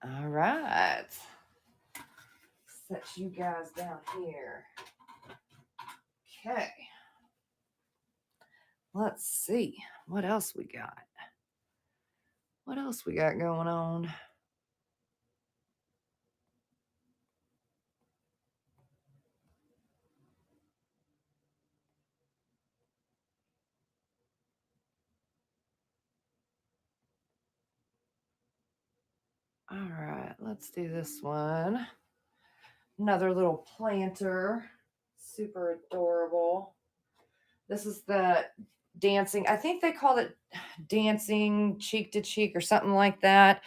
All right. Set you guys down here. Okay. Let's see what else we got. What else we got going on? All right, let's do this one. Another little planter. Super adorable. This is the dancing. I think they called it dancing cheek to cheek or something like that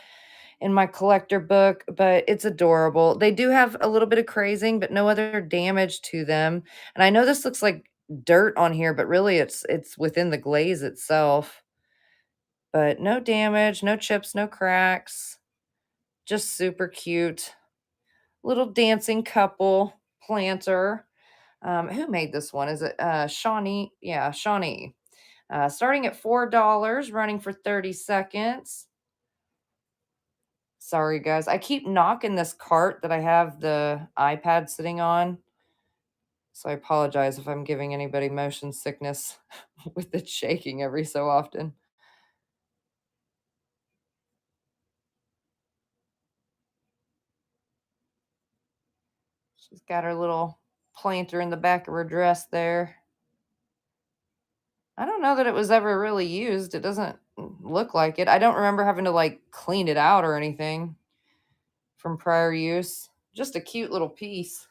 in my collector book, but it's adorable. They do have a little bit of crazing, but no other damage to them. And I know this looks like dirt on here, but really it's within the glaze itself. but no damage, no chips, no cracks. Just super cute. Little dancing couple planter. Who made this one? Is it Shawnee? Yeah, Shawnee. Starting at $4, running for 30 seconds. Sorry, guys. I keep knocking this cart that I have the iPad sitting on. So I apologize if I'm giving anybody motion sickness with it shaking every so often. She's got her little planter in the back of her dress there. I don't know that it was ever really used. It doesn't look like it. I don't remember having to like clean it out or anything from prior use. Just a cute little piece.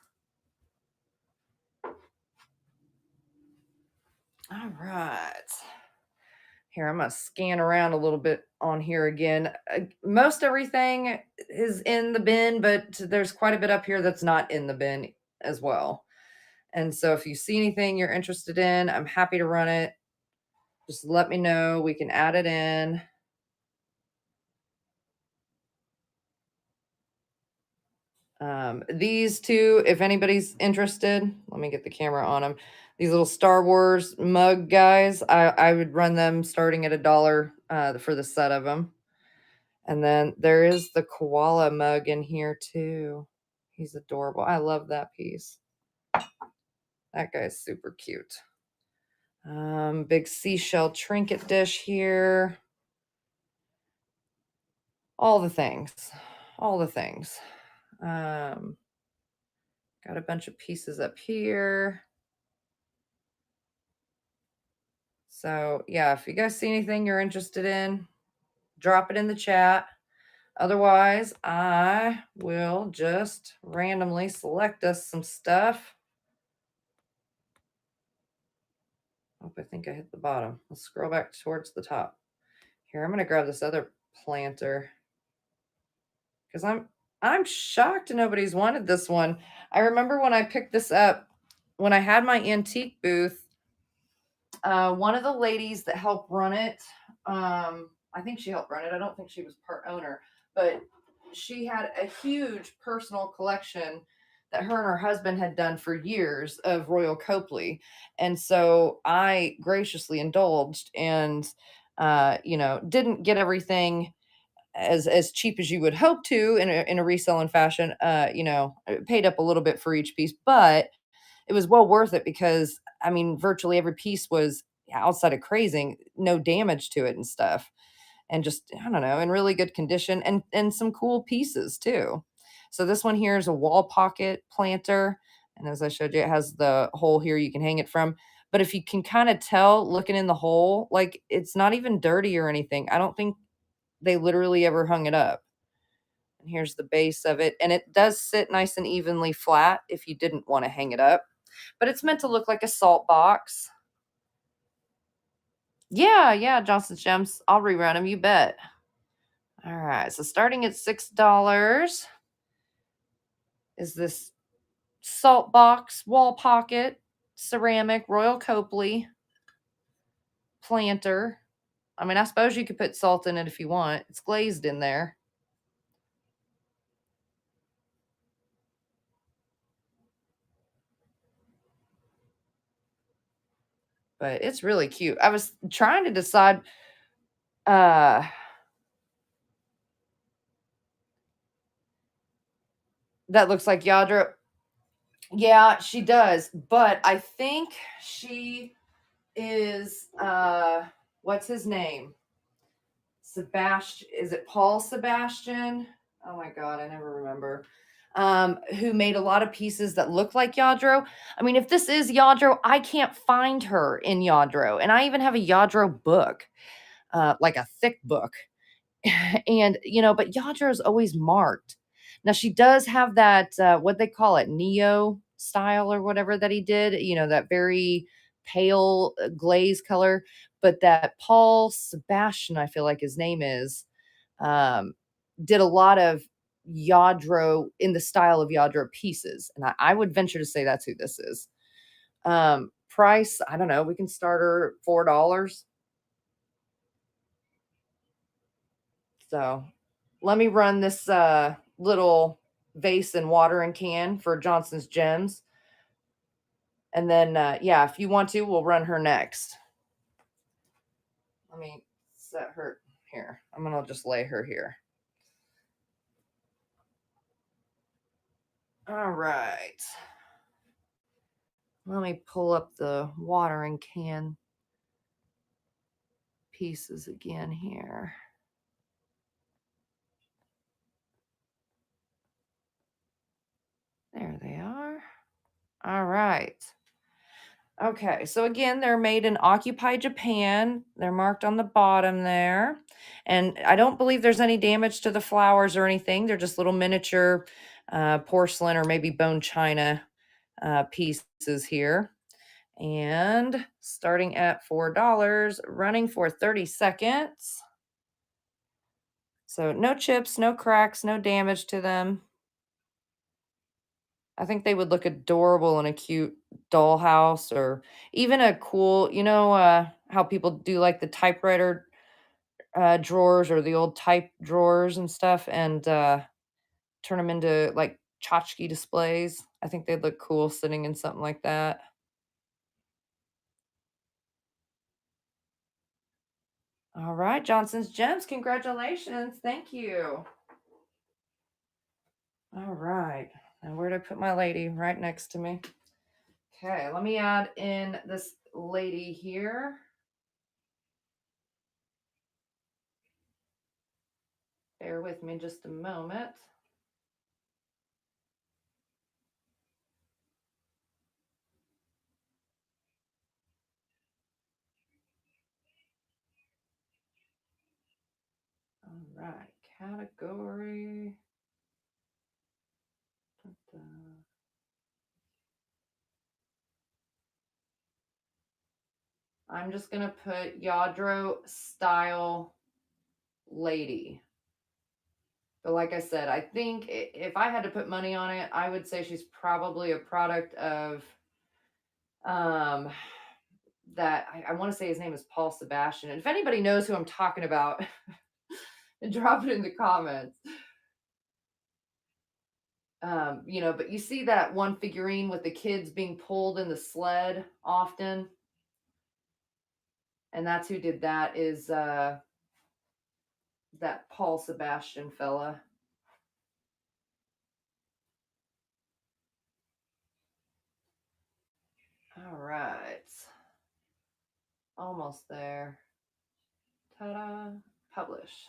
All right. Here, I'm going to scan around a little bit on here again. Most everything is in the bin, but there's quite a bit up here that's not in the bin as well. And so if you see anything you're interested in, I'm happy to run it. Just let me know. We can add it in. These two, if anybody's interested, let me get the camera on them. These little Star Wars mug guys, I would run them starting at $1 for the set of them. And then there is the koala mug in here too. He's adorable. I love that piece. That guy's super cute. Big seashell trinket dish here. All the things. All the things. Got a bunch of pieces up here. So yeah, if you guys see anything you're interested in, drop it in the chat. Otherwise, I will just randomly select us some stuff. Oh, I think I hit the bottom. Let's scroll back towards the top. Here, I'm gonna grab this other planter because I'm shocked nobody's wanted this one. I remember when I picked this up, when I had my antique booth, one of the ladies that helped run it, I think she helped run it. I don't think she was part owner, but she had a huge personal collection that her and her husband had done for years of Royal Copley. And so I graciously indulged and didn't get everything as cheap as you would hope to in a reselling fashion. Paid up a little bit for each piece, but it was well worth it because I mean, virtually every piece was outside of crazing, no damage to it and stuff. And just, I don't know, in really good condition and some cool pieces too. So this one here is a wall pocket planter. And as I showed you, it has the hole here you can hang it from. But if you can kind of tell looking in the hole, like it's not even dirty or anything. I don't think they literally ever hung it up. And here's the base of it. And it does sit nice and evenly flat if you didn't want to hang it up. But it's meant to look like a salt box. Yeah, Johnson's Gems. I'll rerun them, you bet. All right, so starting at $6 is this salt box, wall pocket, ceramic, Royal Copley planter. I mean, I suppose you could put salt in it if you want. It's glazed in there. But it's really cute. I was trying to decide uh that looks like Yadro. Yeah, she does, but I think she is what's his name? Sebastian, is it Paul Sebastian? Oh my god, I never remember. Who made a lot of pieces that look like Yadro. I mean, if this is Yadro, I can't find her in Yadro. And I even have a Yadro book, like a thick book. And but Yadro is always marked. Now she does have that what they call it, neo style or whatever that he did, that very pale glaze color, but that Paul Sebastian, I feel like his name is, um, did a lot of Yadro in the style of Yadro pieces. And I would venture to say that's who this is. Price, I don't know, we can start her $4. So let me run this little vase and watering can for Johnson's Gems. And then, yeah, if you want to, we'll run her next. Let me set her here. I'm going to just lay her here. All right. Let me pull up the watering can pieces again here. There they are. All right. Okay, so again, they're made in Occupy Japan. They're marked on the bottom there. And I don't believe there's any damage to the flowers or anything. They're just little miniature porcelain or maybe bone china pieces here. And starting at $4, running for 30 seconds. So no chips, no cracks, no damage to them. I think they would look adorable in a cute dollhouse or even a cool, how people do like the typewriter drawers or the old type drawers and stuff and turn them into like tchotchke displays. I think they'd look cool sitting in something like that. All right, Johnson's Gems, congratulations. Thank you. All right. Now, where did I put my lady? Right next to me. Okay, let me add in this lady here. Bear with me just a moment. All right, category. I'm just going to put Yadro style lady. But like I said, I think if I had to put money on it, I would say she's probably a product of that I want to say his name is Paul Sebastian. And if anybody knows who I'm talking about, drop it in the comments. But you see that one figurine with the kids being pulled in the sled often. And that's who did that is that Paul Sebastian fella. All right. Almost there. Ta-da. Publish.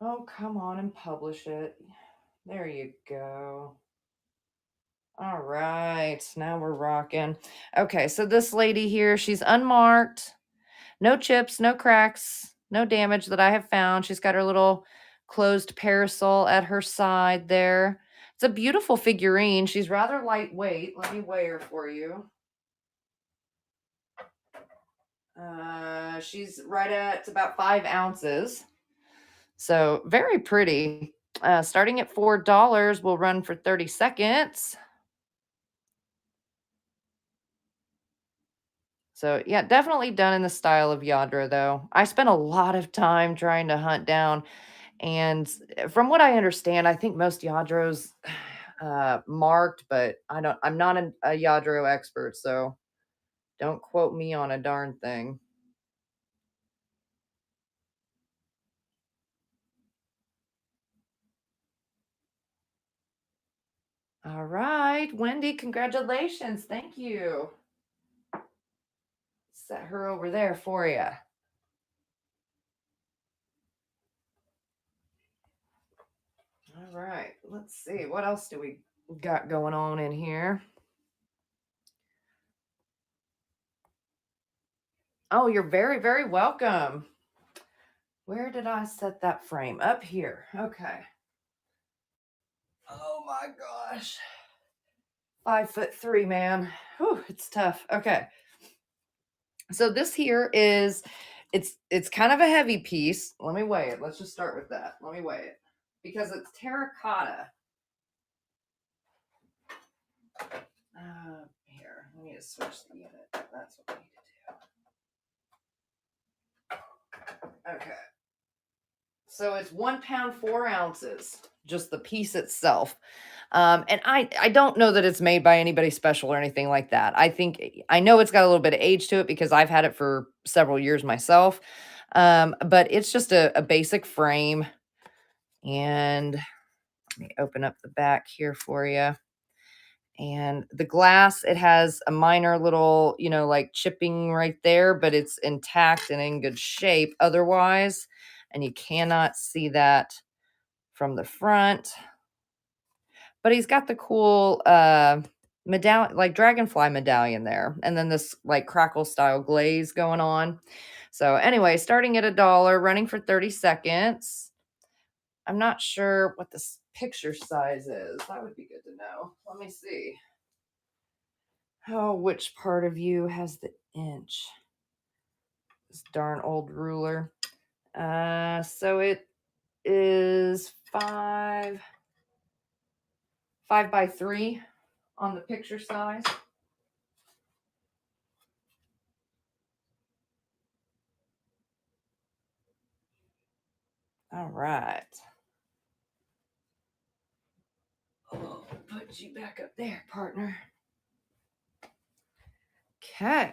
Oh, come on and publish it. There you go. All right. Now we're rocking. Okay, so this lady here, she's unmarked. No chips, no cracks, no damage that I have found. She's got her little closed parasol at her side there. It's a beautiful figurine. She's rather lightweight. Let me weigh her for you. She's right at about 5 ounces. So very pretty. Starting at $4, will run for 30 seconds. So yeah, definitely done in the style of Yadro though. I spent a lot of time trying to hunt down, and from what I understand, I think most Yadros marked, but I'm not a Yadro expert, so don't quote me on a darn thing. All right, Wendy, congratulations. Thank you. Set her over there for you. All right, let's see. What else do we got going on in here? Oh, you're very, very welcome. Where did I set that frame? Up here. Okay. Oh my gosh. 5'3", man. Whew, it's tough. Okay. So this here is it's kind of a heavy piece. Let me weigh it. Let's just start with that. Let me weigh it. Because it's terracotta. to switch the unit. That's what we need to do. Okay. So it's 1 pound, 4 ounces, just the piece itself. And I don't know that it's made by anybody special or anything like that. I know it's got a little bit of age to it because I've had it for several years myself. But it's just a basic frame. And let me open up the back here for you. And the glass, it has a minor little, like chipping right there, but it's intact and in good shape otherwise. And you cannot see that from the front. But he's got the cool medallion, like dragonfly medallion there. And then this like crackle style glaze going on. So anyway, starting at $1, running for 30 seconds. I'm not sure what this picture size is. That would be good to know. Let me see. Oh, which part of you has the inch? This darn old ruler. So it is 5 by 3 on the picture size. All right. Oh, put you back up there, partner. Okay.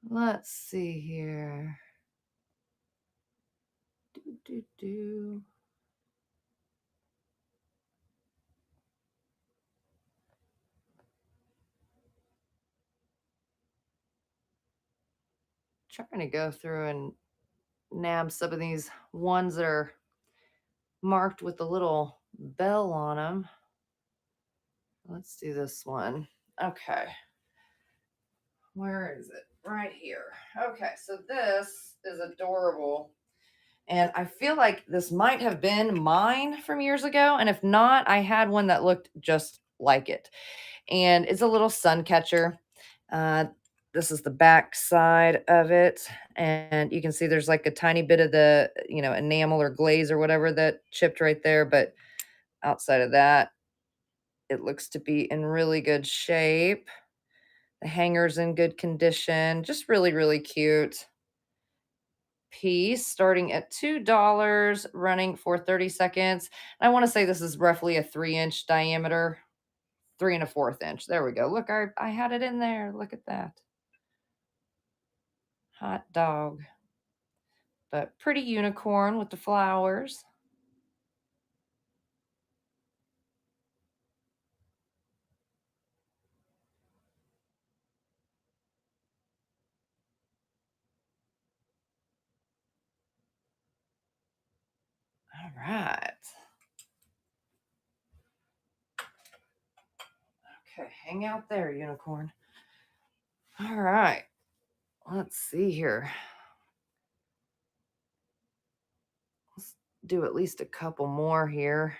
Let's see here. Trying to go through and nab some of these ones that are marked with the little bell on them. Let's do this one. Okay. Where is it? Right here. Okay, so this is adorable. And I feel like this might have been mine from years ago. And if not, I had one that looked just like it. And it's a little sun catcher. This is the back side of it. And you can see there's like a tiny bit of the, enamel or glaze or whatever that chipped right there. But outside of that, it looks to be in really good shape. The hanger's in good condition. Just really, really cute piece, starting at $2, running for 30 seconds. And I want to say this is roughly a 3-inch diameter, 3 1/4 inch. There we go. Look, I had it in there. Look at that. Hot dog. But pretty unicorn with the flowers. All right. Okay, hang out there, unicorn. All right. Let's see here. Let's do at least a couple more here.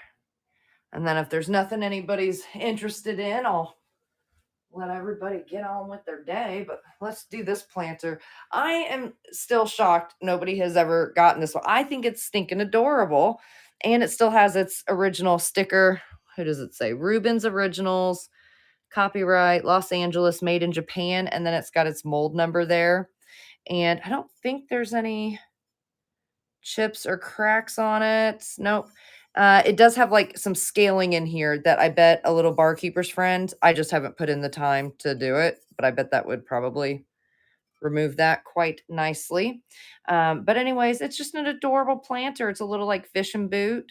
And then if there's nothing anybody's interested in, I'll let everybody get on with their day. But let's do this planter. I am still shocked nobody has ever gotten this one. I think it's stinking adorable. And it still has its original sticker. Who does it say? Rubens Originals, copyright Los Angeles, made in Japan. And then it's got its mold number there. And I don't think there's any chips or cracks on it. Nope. It does have like some scaling in here that I bet a little barkeeper's friend. I just haven't put in the time to do it, but I bet that would probably remove that quite nicely. But anyways, it's just an adorable planter. It's a little like fish and boot.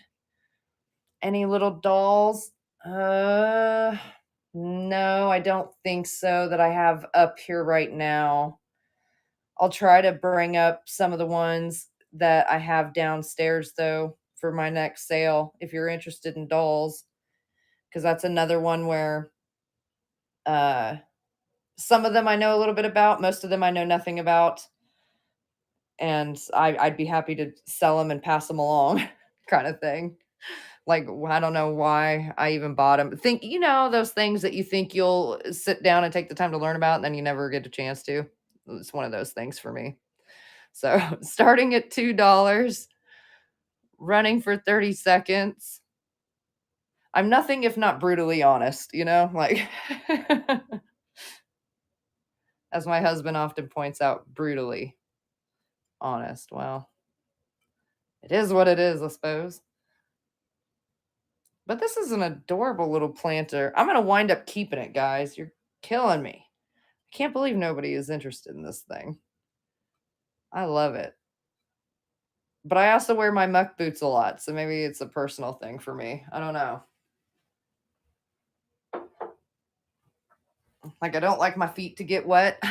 Any little dolls? No, I don't think so that I have up here right now. I'll try to bring up some of the ones that I have downstairs though for my next sale if you're interested in dolls, because that's another one where uh some of them I know a little bit about, most of them I know nothing about, and I'd be happy to sell them and pass them along kind of thing. Like, I don't know why I even bought them. Think, those things that you think you'll sit down and take the time to learn about, and then you never get a chance to. It's one of those things for me. So starting at $2, running for 30 seconds. I'm nothing if not brutally honest, you know? Like, as my husband often points out, brutally honest. Well, it is what it is, I suppose. But this is an adorable little planter. I'm gonna wind up keeping it, guys. You're killing me. I can't believe nobody is interested in this thing. I love it. But I also wear my muck boots a lot, so maybe it's a personal thing for me. I don't know. Like, I don't like my feet to get wet.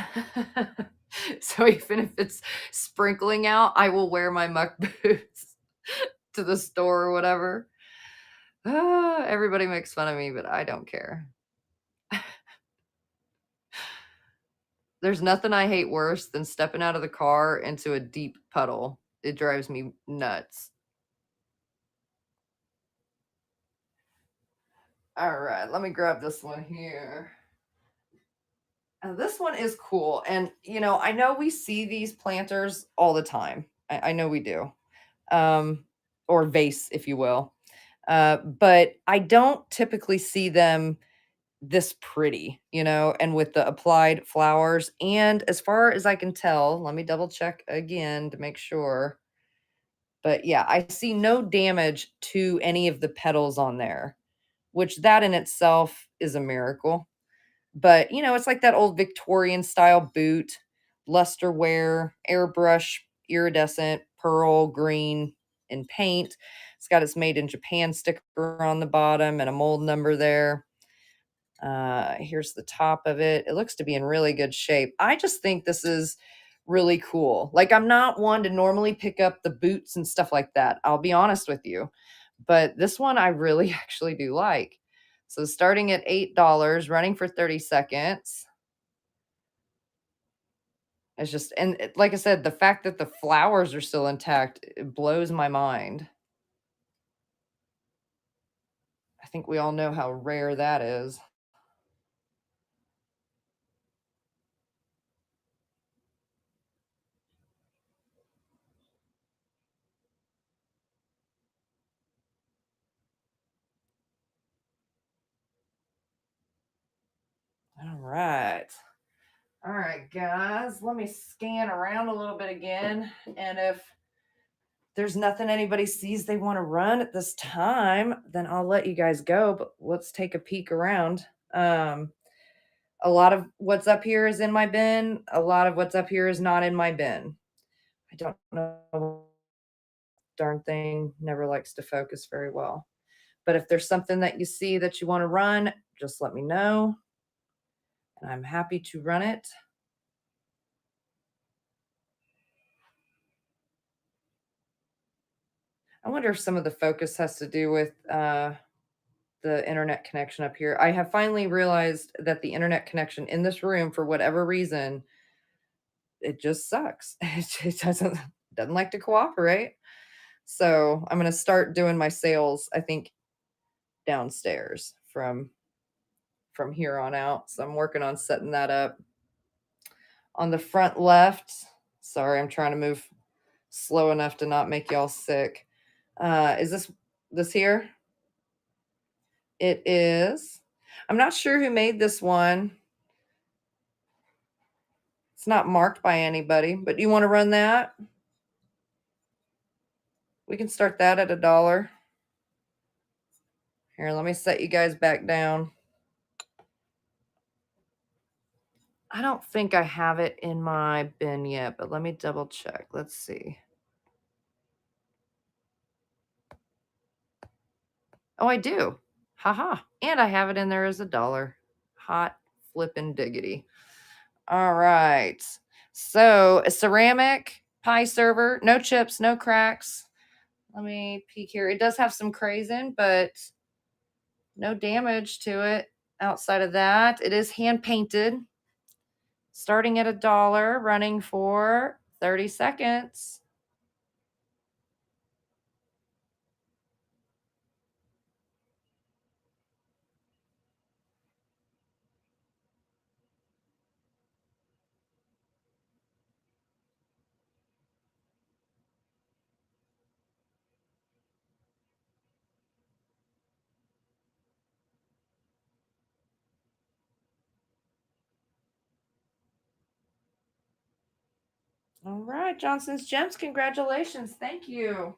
So even if it's sprinkling out, I will wear my muck boots to the store or whatever. Everybody makes fun of me, but I don't care. There's nothing I hate worse than stepping out of the car into a deep puddle. It drives me nuts. All right, let me grab this one here. And this one is cool. And, I know we see these planters all the time. I know we do. Um, or vase, if you will. But I don't typically see them this pretty, and with the applied flowers. And as far as I can tell, let me double check again to make sure. But yeah, I see no damage to any of the petals on there, which that in itself is a miracle. But, it's like that old Victorian style boot, luster wear, airbrush, iridescent, pearl, green, and paint. It's got its made in Japan sticker on the bottom and a mold number there. Here's the top of it. It looks to be in really good shape. I just think this is really cool. Like, I'm not one to normally pick up the boots and stuff like that. I'll be honest with you. But this one I really actually do like. So starting at $8, running for 30 seconds. It's just, and like I said, the fact that the flowers are still intact, it blows my mind. I think we all know how rare that is. All right. All right, guys, let me scan around a little bit again. And if there's nothing anybody sees they want to run at this time, then I'll let you guys go. But let's take a peek around. Um, a lot of what's up here is in my bin. A lot of what's up here is not in my bin. I don't know. Darn thing never likes to focus very well. But if there's something that you see that you want to run, just let me know. And I'm happy to run it. I wonder if some of the focus has to do with the internet connection up here. I have finally realized that the internet connection in this room, for whatever reason, it just sucks. It doesn't like to cooperate. So I'm gonna start doing my sales, I think, downstairs from here on out. So I'm working on setting that up. On the front left, sorry, I'm trying to move slow enough to not make y'all sick. Is this here? It is. I'm not sure who made this one. It's not marked by anybody, but do you want to run that? We can start that at $1. Here, let me set you guys back down. I don't think I have it in my bin yet, but let me double check. Let's see. Oh, I do. Haha. And I have it in there as $1. Hot flippin' diggity. All right. So a ceramic pie server, no chips, no cracks. Let me peek here. It does have some crayon, but no damage to it outside of that. It is hand painted. Starting at $1, running for 30 seconds. All right, Johnson's Gems, congratulations. Thank you.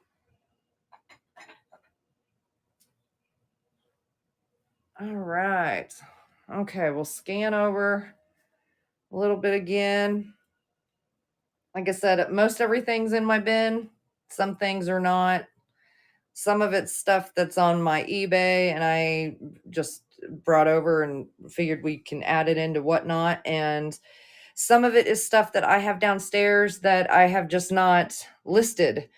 All right. Okay, we'll scan over a little bit again. Like I said, most everything's in my bin. Some things are not. Some of it's stuff that's on my eBay and I just brought over and figured we can add it into whatnot. And some of it is stuff that I have downstairs that I have just not listed,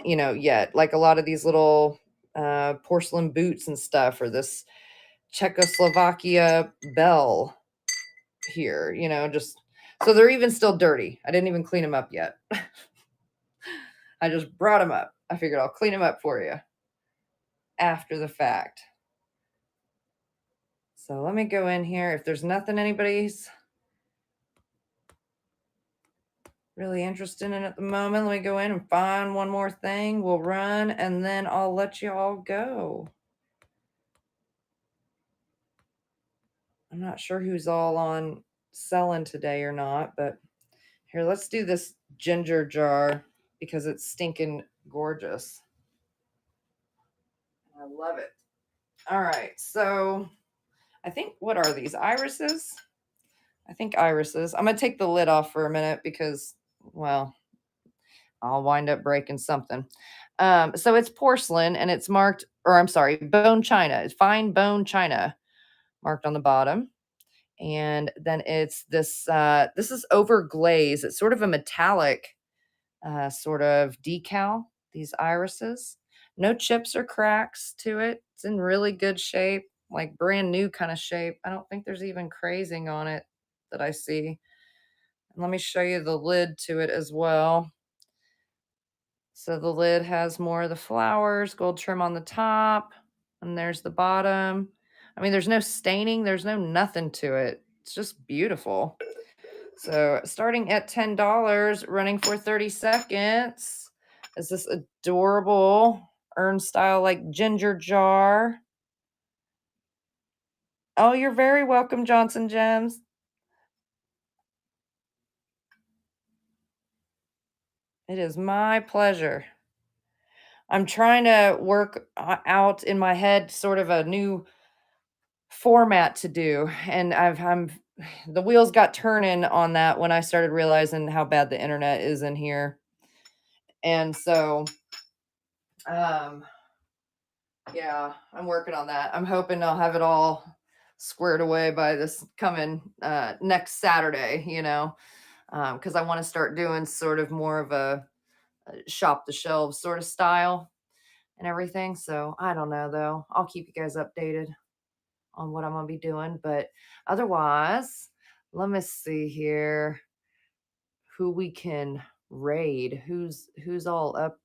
yet. Like a lot of these little porcelain boots and stuff, or this Czechoslovakia bell here, just so they're even still dirty. I didn't even clean them up yet. I just brought them up. I figured I'll clean them up for you after the fact. So let me go in here. If there's nothing anybody's really interested in at the moment, let me go in and find one more thing. We'll run and then I'll let you all go. I'm not sure who's all on selling today or not, but here, let's do this ginger jar because it's stinking gorgeous. I love it. All right, so I think, what are these, irises? I think irises. I'm gonna take the lid off for a minute because, well, I'll wind up breaking something. So it's porcelain and it's marked, or I'm sorry, bone china. It's fine bone china marked on the bottom. And then it's this, this is over glaze. It's sort of a metallic sort of decal, these irises. No chips or cracks to it. It's in really good shape, like brand new kind of shape. I don't think there's even crazing on it that I see. And let me show you the lid to it as well. So the lid has more of the flowers, gold trim on the top, and there's the bottom. I mean, there's no staining, there's no nothing to it. It's just beautiful. So starting at $10, running for 30 seconds, is this adorable urn style like ginger jar. Oh, you're very welcome, Johnson Gems. It is my pleasure. I'm trying to work out in my head sort of a new format to do, and I'm the wheels got turning on that when I started realizing how bad the internet is in here. And so um yeah, I'm working on that. I'm hoping I'll have it all squared away by this coming next Saturday, because I want to start doing sort of more of a shop the shelves sort of style and everything. So I don't know though. I'll keep you guys updated on what I'm gonna be doing. But otherwise, let me see here who we can raid. Who's all up?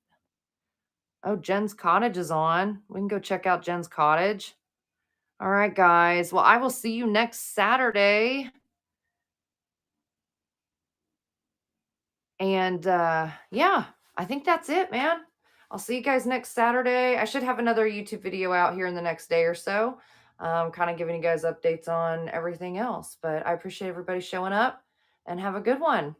Oh, Jen's Cottage is on. We can go check out Jen's Cottage. All right, guys. Well, I will see you next Saturday. And yeah, I think that's it, man. I'll see you guys next Saturday. I should have another YouTube video out here in the next day or so, kind of giving you guys updates on everything else. But I appreciate everybody showing up and have a good one.